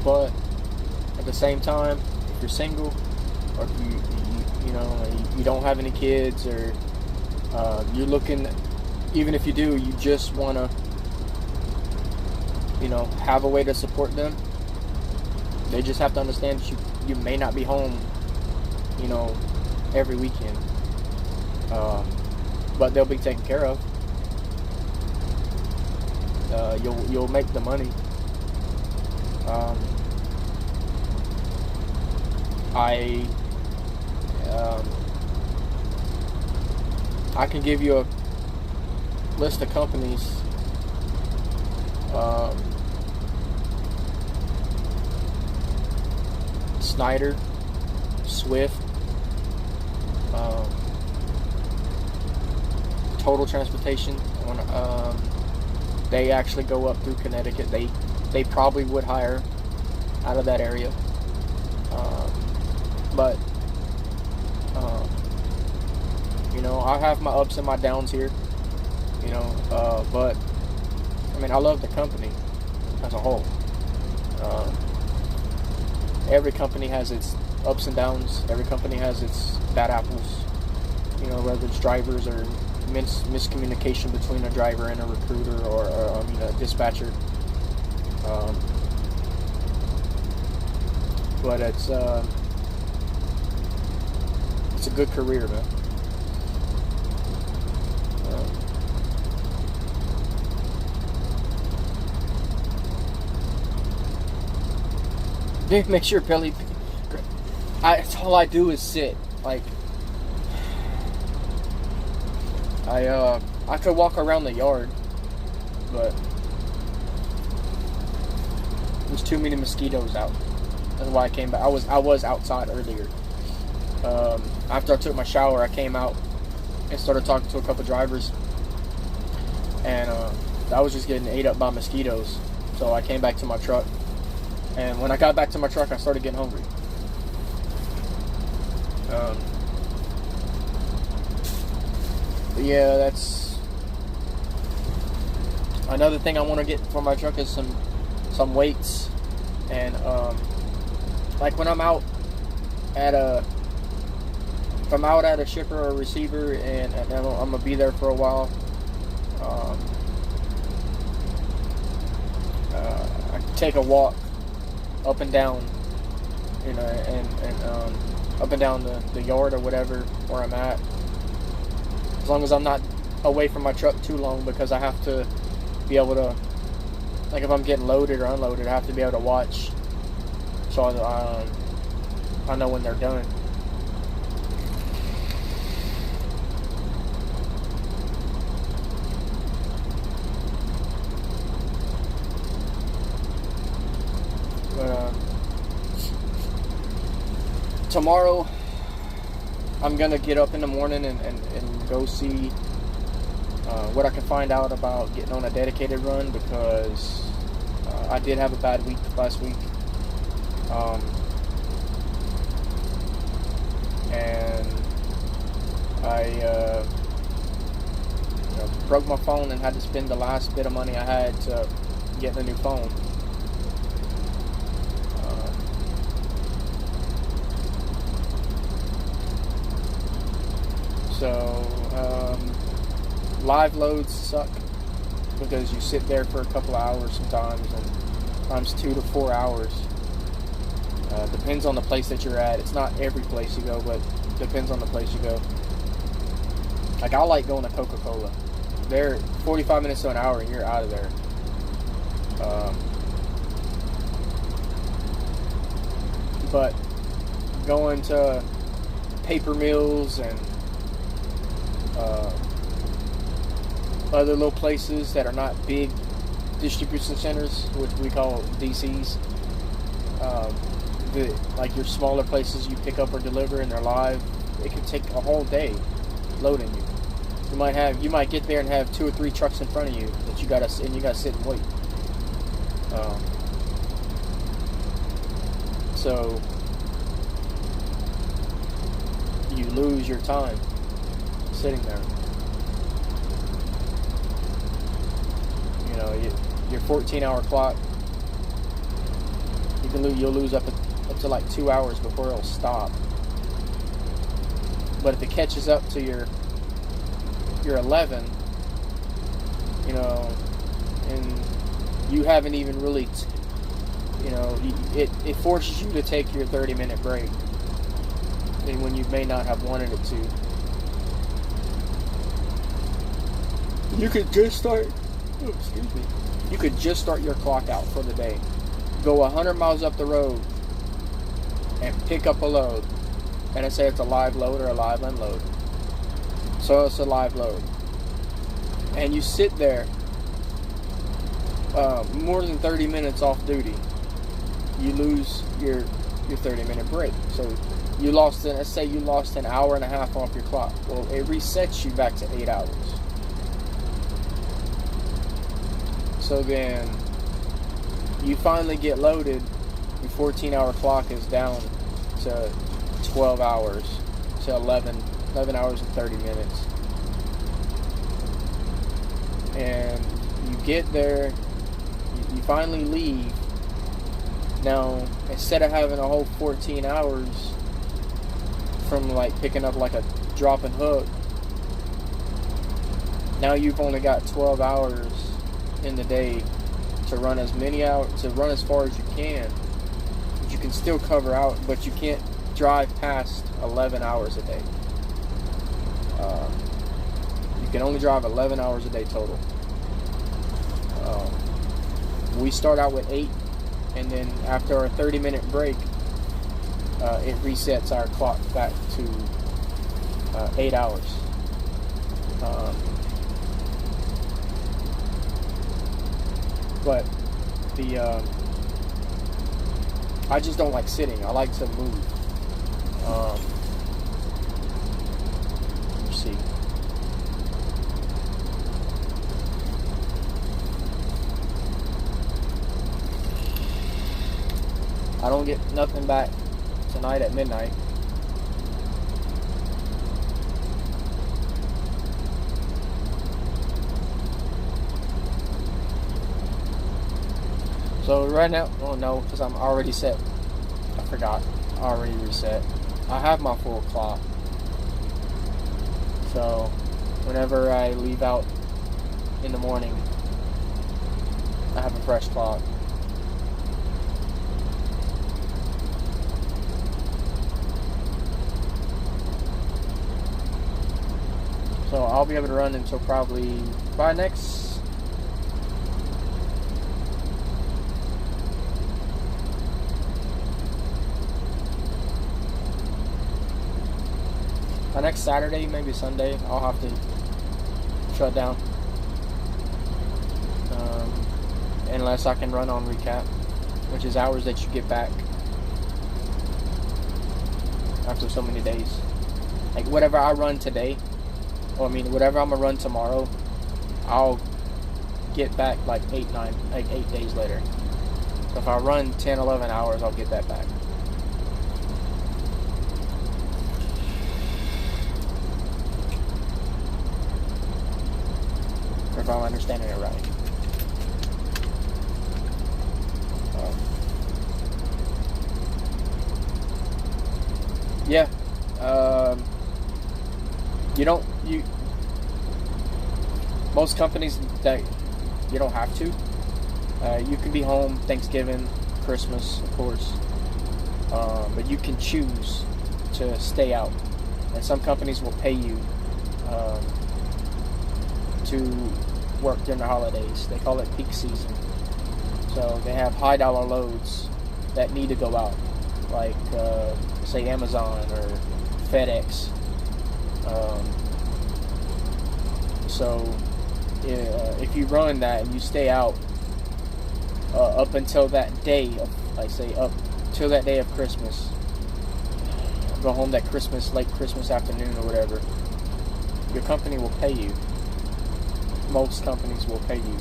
But at the same time, if you're single, or if you don't have any kids, or you're looking, even if you do, you just want to, have a way to support them. They just have to understand that you may not be home, every weekend. But they'll be taken care of. You'll make the money. I can give you a list of companies. Snyder, Swift, Total Transportation. They actually go up through Connecticut. They probably would hire out of that area. But I have my ups and my downs here. But I mean, I love the company as a whole. Every company has its ups and downs. Every company has its bad apples. Whether it's drivers or miscommunication between a driver and a recruiter, or a dispatcher. But it's a good career, man. Make sure belly. That's all I do is sit. Like, I could walk around the yard, but there's too many mosquitoes out. That's why I came back. I was outside earlier. After I took my shower, I came out and started talking to a couple drivers, and I was just getting ate up by mosquitoes. So I came back to my truck, and when I got back to my truck, I started getting hungry. But yeah, Another thing I want to get for my truck is some weights, and like when I'm out at if I'm out at a shipper or a receiver, and I'm gonna be there for a while. I take a walk up and down, and up and down the yard or whatever where I'm at. As long as I'm not away from my truck too long, because I have to be able to, like if I'm getting loaded or unloaded, I have to be able to watch, so I know when they're done. But tomorrow I'm gonna get up in the morning and go see what I can find out about getting on a dedicated run, because I did have a bad week last week, and I broke my phone and had to spend the last bit of money I had to get a new phone. So live loads suck, because you sit there for a couple of hours sometimes, and sometimes 2 to 4 hours. Depends on the place that you're at. It's not every place you go, but depends on the place you go. Like, I like going to Coca-Cola. They're 45 minutes to an hour and you're out of there. But going to paper mills and other little places that are not big distribution centers, which we call DCs, like your smaller places you pick up or deliver and they're live, it can take a whole day loading you. You might get there and have 2 or 3 trucks in front of you that you gotta sit and wait. So you lose your time sitting there. Your 14-hour clock, you'll lose up to like 2 hours before it'll stop. But if it catches up to your 11, and you haven't even really, it forces you to take your 30-minute break, and when you may not have wanted it to. You could just start. You could just start your clock out for the day. Go 100 miles up the road and pick up a load. And say it's a live load or a live unload. So it's a live load. And you sit there more than 30 minutes off duty. You lose your 30-minute break. So let's say you lost an hour and a half off your clock. Well, it resets you back to 8 hours. So then you finally get loaded, your 14-hour clock is down to 12 hours, to 11 hours and 30 minutes. And you get there, you finally leave. Now, instead of having a whole 14 hours from like picking up like a drop and hook, now you've only got 12 hours in the day to run as far as you can. But you can still cover out, but you can't drive past 11 hours a day. You can only drive 11 hours a day total. We start out with 8, and then after our 30-minute break, it resets our clock back to 8 hours. But I just don't like sitting. I like to move. Let's see. I don't get nothing back tonight at midnight. So right now, oh no, because I'm already set. I forgot. I already reset. I have my full clock. So whenever I leave out in the morning, I have a fresh clock. So I'll be able to run until probably by next Saturday, maybe Sunday. I'll have to shut down, unless I can run on recap, which is hours that you get back after so many days. Like whatever I run today, or I mean whatever I'm gonna run tomorrow, I'll get back like 8 days later. So if I run 10, 11 hours, I'll get that back. If I'm understanding it right. Yeah. Most companies that you don't have to. You can be home Thanksgiving, Christmas, of course. But you can choose to stay out. And some companies will pay you to work during the holidays. They call it peak season. So they have high dollar loads that need to go out, like say Amazon or FedEx. So if you run that and you stay out up until that day of, like say up till that day of Christmas, go home that late Christmas afternoon or whatever, your company will pay you. Most companies will pay you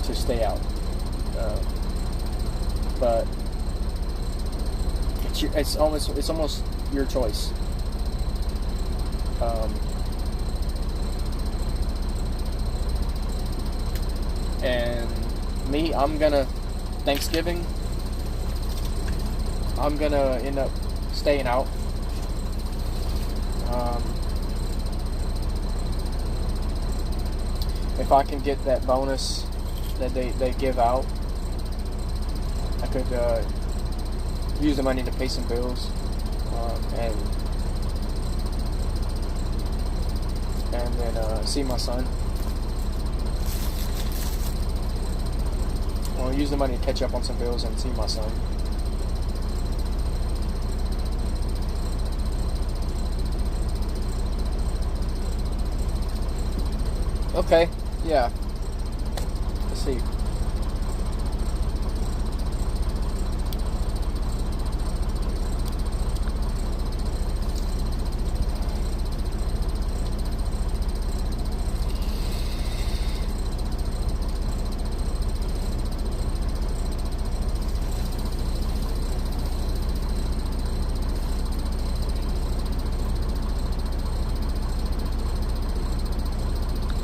to stay out, but it's almost your choice. And me, Thanksgiving, I'm gonna end up staying out. If I can get that bonus that they give out, I could use the money to pay some bills, and then see my son. Or use the money to catch up on some bills and see my son. Okay, yeah. Let's see.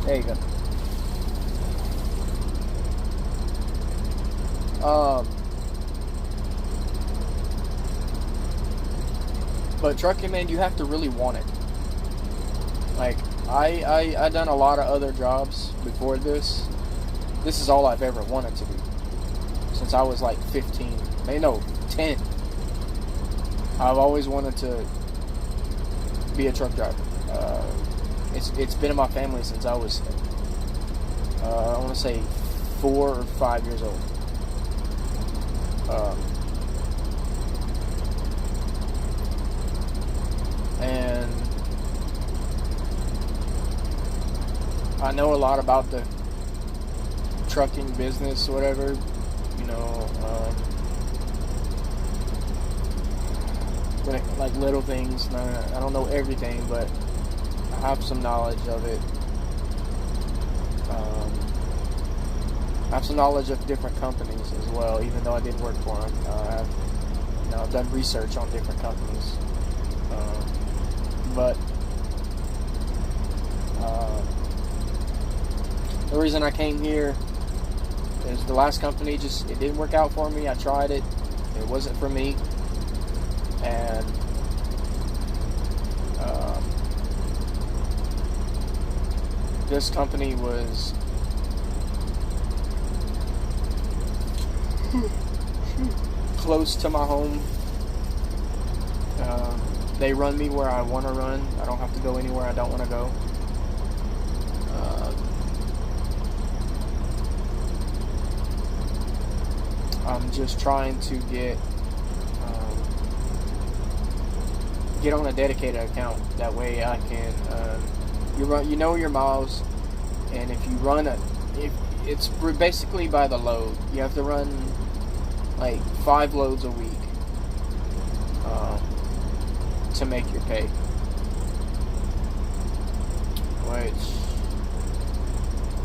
There you go. But trucking, man, you have to really want it. Like, I done a lot of other jobs before this. This is all I've ever wanted to do. Since I was like 15. Maybe, no, 10. I've always wanted to be a truck driver. It's been in my family since I was, I want to say 4 or 5 years old. And I know a lot about the trucking business, whatever, you know, like little things. I don't know everything, but I have some knowledge of it. I have some knowledge of different companies as well, even though I didn't work for them. I've done research on different companies. But the reason I came here It was the last company, just it didn't work out for me. I tried it. It wasn't for me. And this company was close to my home. They run me where I want to run. I don't have to go anywhere I don't want to go. I'm just trying to get on a dedicated account. That way I can you know your miles, and if you run it's basically by the load. You have to run like 5 loads a week to make your pay, which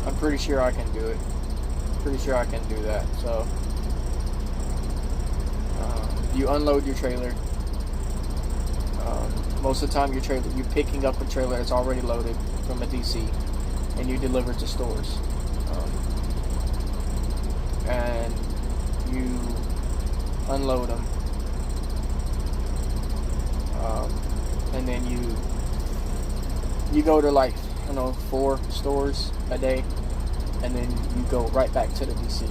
I'm pretty sure I can do it. Pretty sure I can do that. So you unload your trailer. Most of the time, you're picking up a trailer that's already loaded from a DC, and you deliver to stores. And you unload them, and then you go to like 4 stores a day, and then you go right back to the DC.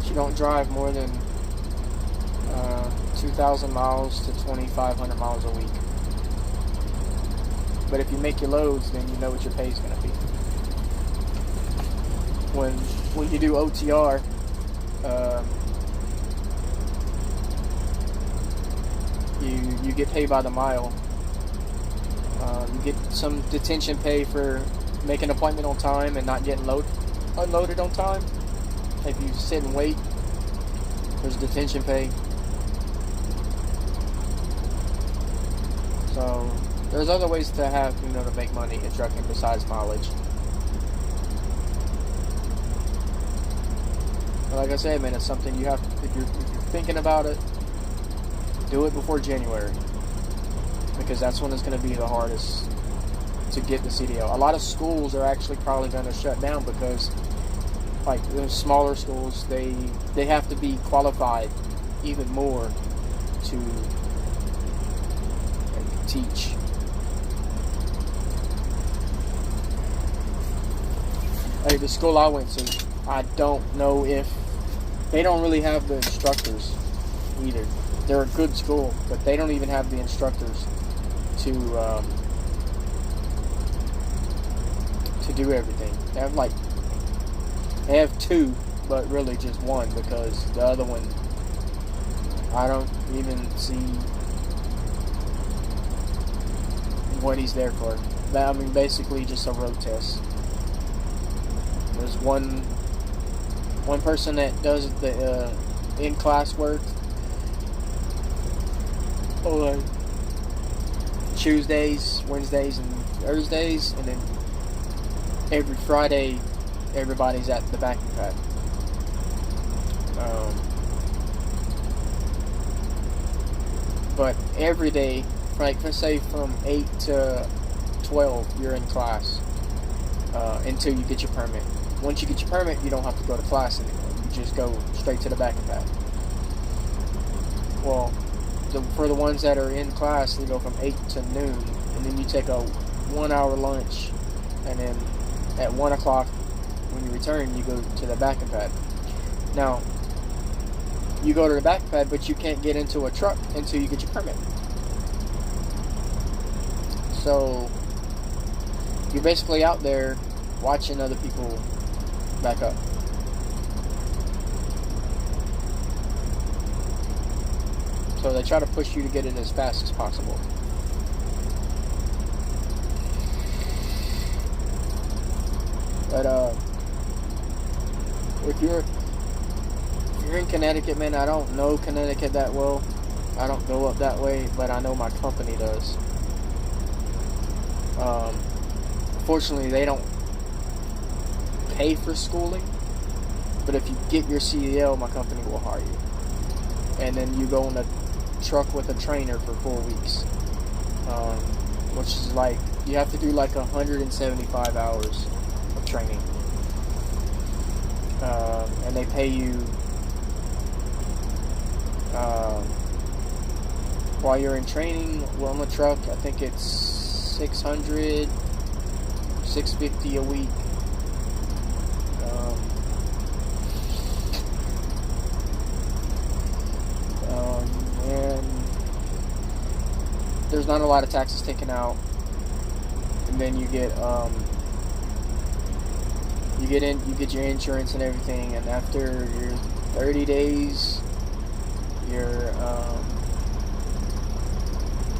You don't drive more than 2,000 miles to 2,500 miles a week. But if you make your loads, then you know what your pay is going to be. When you do OTR, you get paid by the mile. You get some detention pay for making an appointment on time and not getting unloaded on time. If you sit and wait, there's detention pay. So there's other ways to have, to make money in trucking besides mileage. But like I said, man, it's something you have to, if you're thinking about it, do it before January, because that's when it's going to be the hardest to get the CDL. A lot of schools are actually probably going to shut down because, like the smaller schools, they have to be qualified even more to teach. Like the school I went to, I don't know if they don't really have the instructors either. They're a good school, but they don't even have the instructors to do everything. They have 2, but really just 1, because the other one, I don't even see what he's there for. I mean, basically just a road test. There's one person that does the in-class work on Tuesdays, Wednesdays, and Thursdays, and then every Friday everybody's at the backing pad. But every day, like let's say from 8 to 12, you're in class until you get your permit. Once you get your permit, you don't have to go to class anymore. You just go straight to the backing pad. Well, for the ones that are in class, they go from 8 to noon, and then you take a 1-hour lunch, and then at 1 o'clock, when you return, you go to the backing pad. Now, you go to the backing pad, but you can't get into a truck until you get your permit. So, you're basically out there watching other people back up. So they try to push you to get it as fast as possible. But if you're in Connecticut, man, I don't know Connecticut that well. I don't go up that way, but I know my company does. Fortunately, they don't pay for schooling, but if you get your CDL, my company will hire you. and then you go on a truck with a trainer for 4 weeks, which is like, you have to do like 175 hours of training, and they pay you while you're in training. Well, on the truck, I think it's 600, 650 a week. And there's not a lot of taxes taken out, and then you get you get your insurance and everything, and after your 30 days, your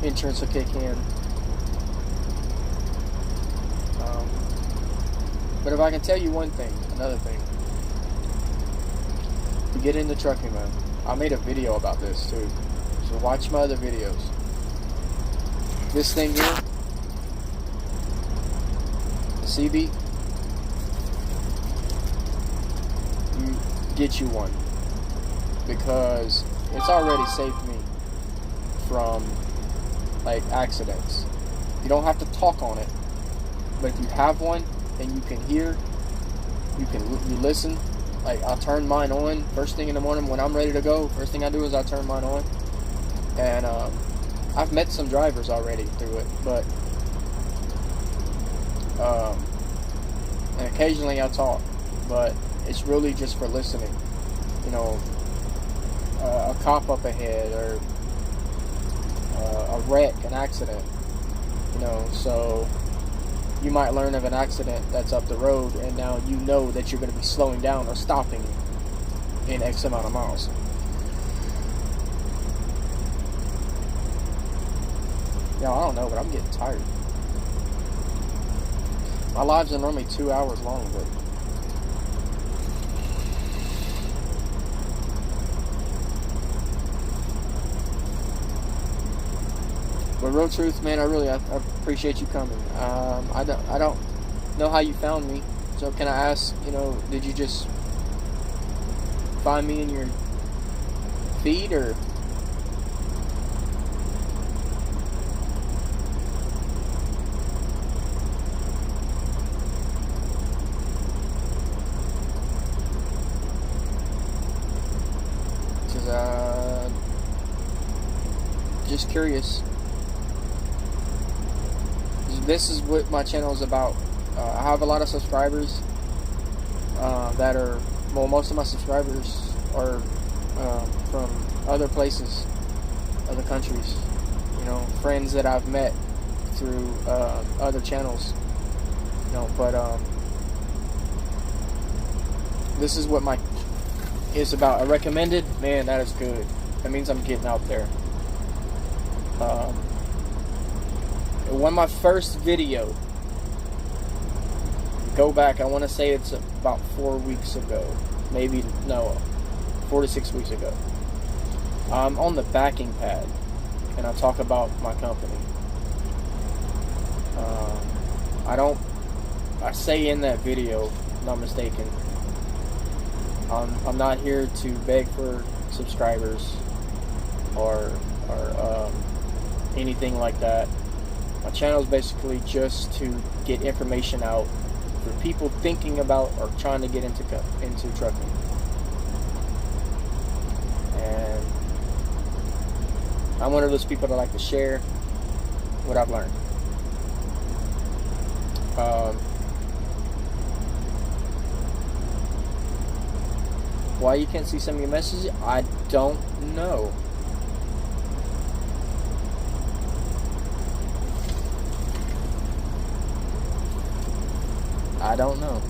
insurance will kick in. But if I can tell you one thing, another thing, you get into trucking, man. I made a video about this too, so watch my other videos. This thing here, the CB, you get you one, because it's already saved me from like accidents. You don't have to talk on it, but if you have one and you can hear, you listen. Like, I'll turn mine on first thing in the morning when I'm ready to go. First thing I do is I turn mine on, and I've met some drivers already through it, but and occasionally I talk, but it's really just for listening. You know, a cop up ahead, or a wreck, an accident. You know, so you might learn of an accident that's up the road, and now you know that you're going to be slowing down or stopping in X amount of miles. Yeah, I don't know, but I'm getting tired. My lives are normally 2 hours long, but real truth, man, I appreciate you coming. I don't know how you found me, so can I ask, you know, did you just find me in your feed, or? Just curious. This is what my channel is about. I have a lot of subscribers that are, well, most of my subscribers are from other places, other countries. You know, friends that I've met through other channels. You know, but this is what my is about. I recommended, man, that is good. That means I'm getting out there. When my first video, go back, I want to say it's about 4 weeks ago, maybe, no, 4 to 6 weeks ago. I'm on the backing pad, and I talk about my company. I say in that video, if I'm not mistaken, I'm not here to beg for subscribers or anything like that. My channel is basically just to get information out for people thinking about or trying to get into trucking. And I'm one of those people that like to share what I've learned. Why you can't see some of your messages, I don't know. I don't know.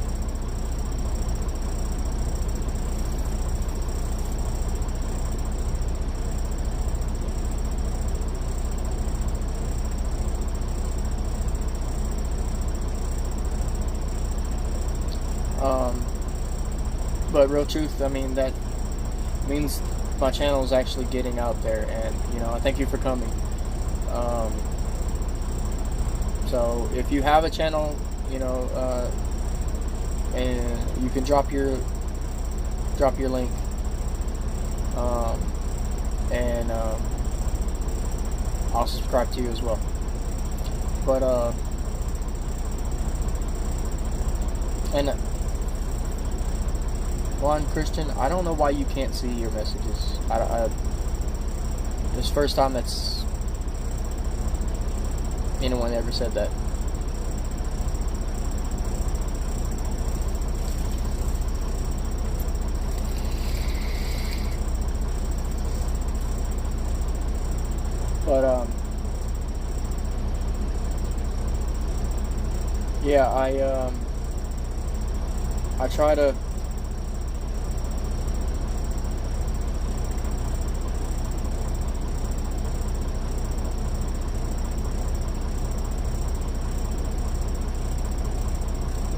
But real truth, I mean, that means my channel is actually getting out there, and, you know, I thank you for coming. So if you have a channel, you know, and you can drop your link. and I'll subscribe to you as well. But and Juan Christian, I don't know why you can't see your messages. This first time that's anyone ever said that. But yeah, I try to.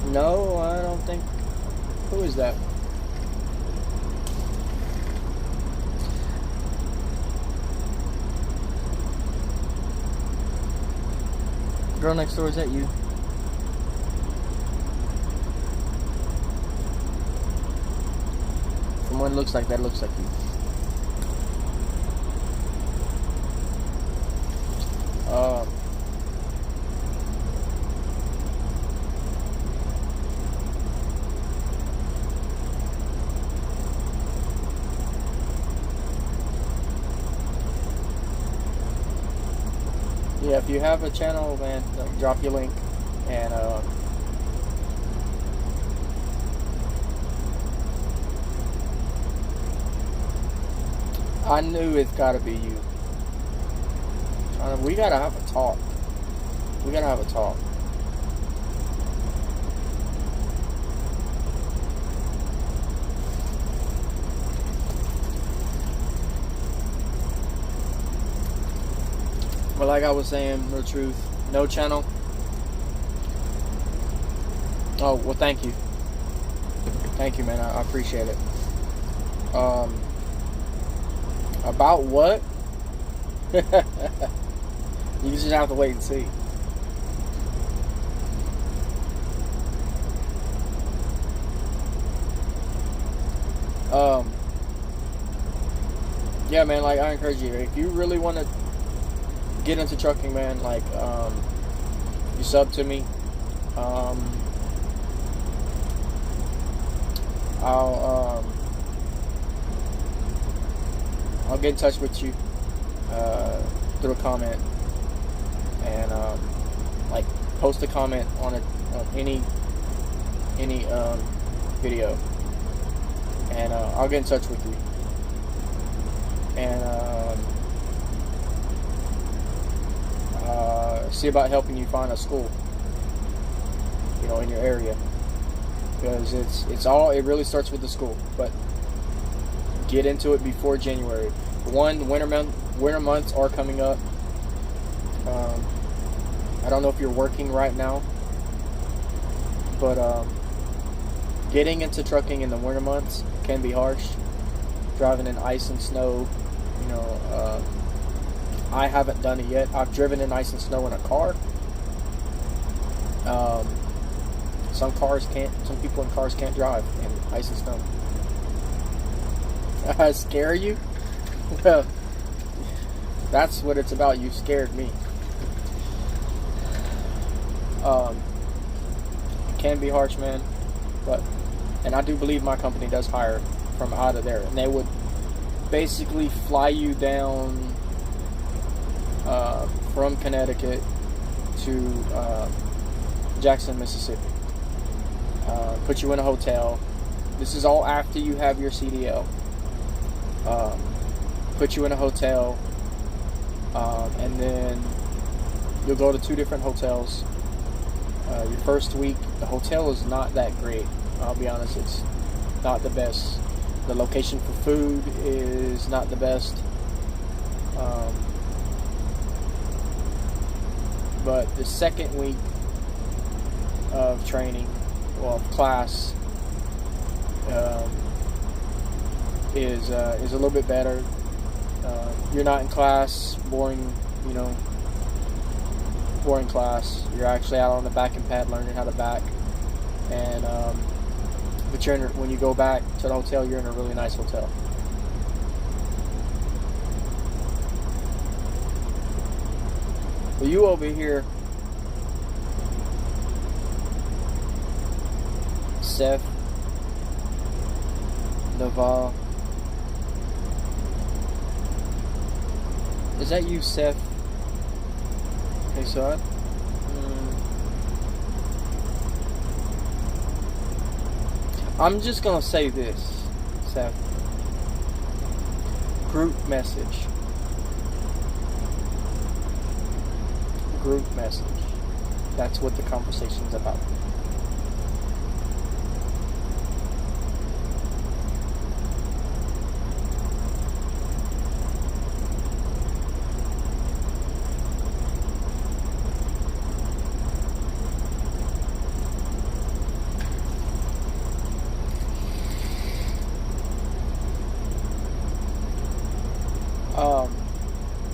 No, I don't think. Who is that? Girl next door, is that you? From what it looks like, that looks like you. Yeah, if you have a channel, man, drop your link, and I knew it's got to be you. We gotta have a talk. We gotta have a talk. But like I was saying, no truth, no channel. Oh, well, thank you. Thank you, man. I appreciate it. About what? You just have to wait and see. Yeah, man, like, I encourage you, if you really want to get into trucking, man, like, you sub to me. I'll get in touch with you through a comment, and like, post a comment on any video, and I'll get in touch with you, and see about helping you find a school, you know, in your area, because it really starts with the school. But get into it before January. Winter months are coming up. I don't know if you're working right now, but getting into trucking in the winter months can be harsh. Driving in ice and snow, you know, I haven't done it yet. I've driven in ice and snow in a car. Some people in cars can't drive in ice and snow. Scare you? Well, that's what it's about. You scared me. It can be harsh, man, and I do believe my company does hire from out of there, and they would basically fly you down from Connecticut to Jackson, Mississippi. Put you in a hotel. This is all after you have your CDL. Put you in a hotel, and then you'll go to 2 different hotels. Your first week, the hotel is not that great. I'll be honest, it's not the best. The location for food is not the best. But the second week of training, well, of class, is a little bit better. You're not in class, boring class. You're actually out on the backing pad learning how to back, and but when you go back to the hotel, you're in a really nice hotel. But you over here, Seth, Naval. Is that you, Seth? Okay, so I'm just gonna say this, Seth. Group message. Group message. That's what the conversation's about.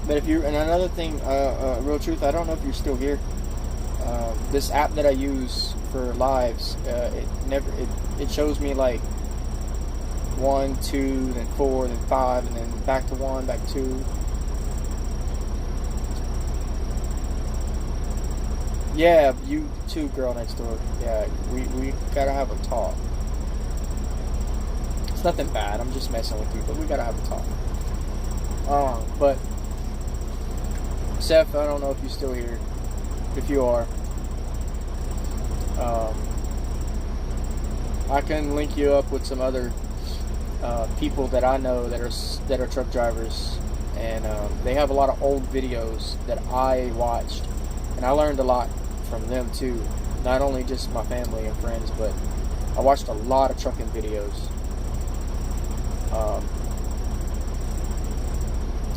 But if you, and another thing, real truth, I don't know if you're still here. This app that I use for lives, it shows me like 1, 2, then 4, then 5, and then back to 1, back to 2. Yeah, you too, girl next door. Yeah, we gotta have a talk. It's nothing bad. I'm just messing with you, but we gotta have a talk. But Seth, I don't know if you're still here. If you are, I can link you up with some other people that I know that are truck drivers, and they have a lot of old videos that I watched, and I learned a lot from them too. Not only just my family and friends, but I watched a lot of trucking videos.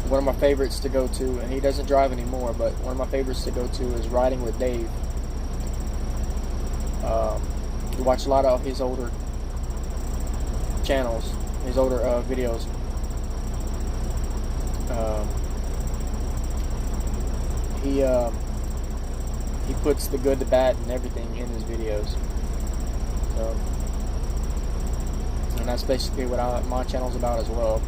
One of my favorites to go to, and he doesn't drive anymore, but one of my favorites to go to is Riding with Dave. You watch a lot of his older channels, his older videos. He puts the good, the bad, and everything in his videos. And that's basically what my channel's about as well.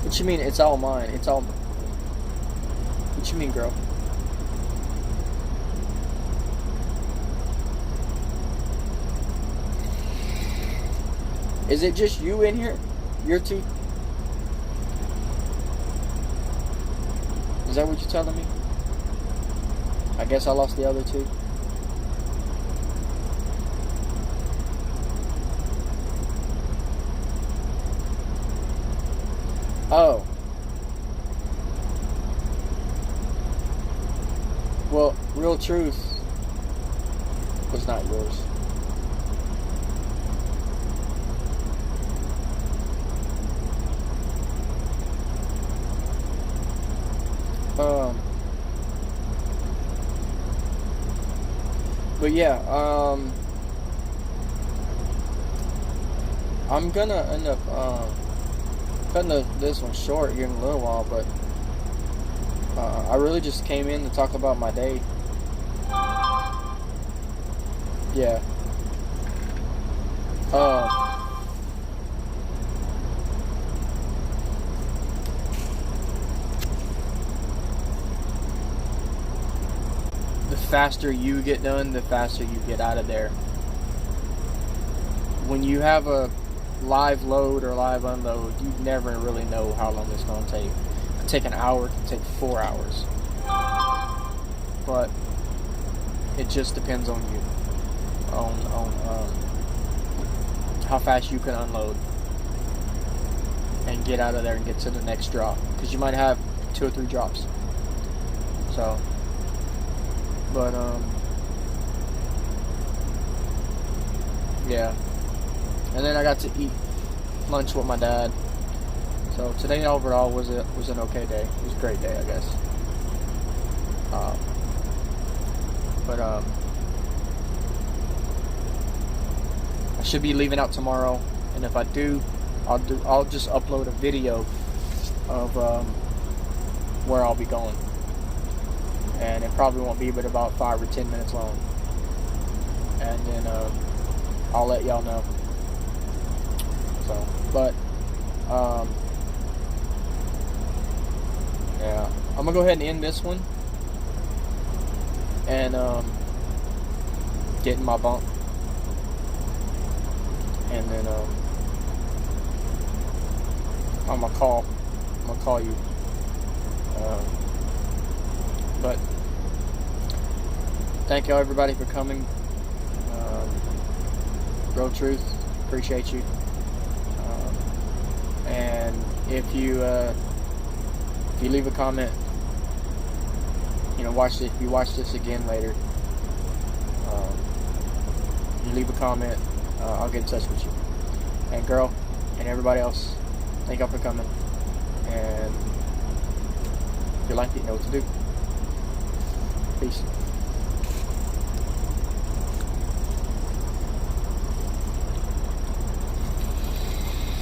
What you mean, it's all mine? It's all... What you mean, girl? Is it just you in here? You're two? Is that what you're telling me? I guess I lost the other two. Oh. Well, Real Truth was not yours. But yeah, I'm gonna end up cutting this one short here in a little while, but I really just came in to talk about my day. Yeah. The faster you get done, the faster you get out of there. When you have a live load or live unload, you never really know how long it's going to take. It could take an hour, it could take 4 hours. But it just depends on you, on how fast you can unload and get out of there and get to the next drop, because you might have 2 or 3 drops. So, but yeah. And then I got to eat lunch with my dad. So today overall was an okay day. It was a great day, I guess. But I should be leaving out tomorrow, and if I do, I'll just upload a video of where I'll be going, and it probably won't be but about 5 or 10 minutes long, and then I'll let y'all know. So, but yeah, I'm gonna go ahead and end this one and get in my bunk, and then I'm gonna call you. But thank y'all everybody for coming. Real Truth, appreciate you. And if you leave a comment, you know, if you watch this again later, you leave a comment, I'll get in touch with you. And girl, and everybody else, thank y'all for coming. And if you like it, you know what to do. Peace.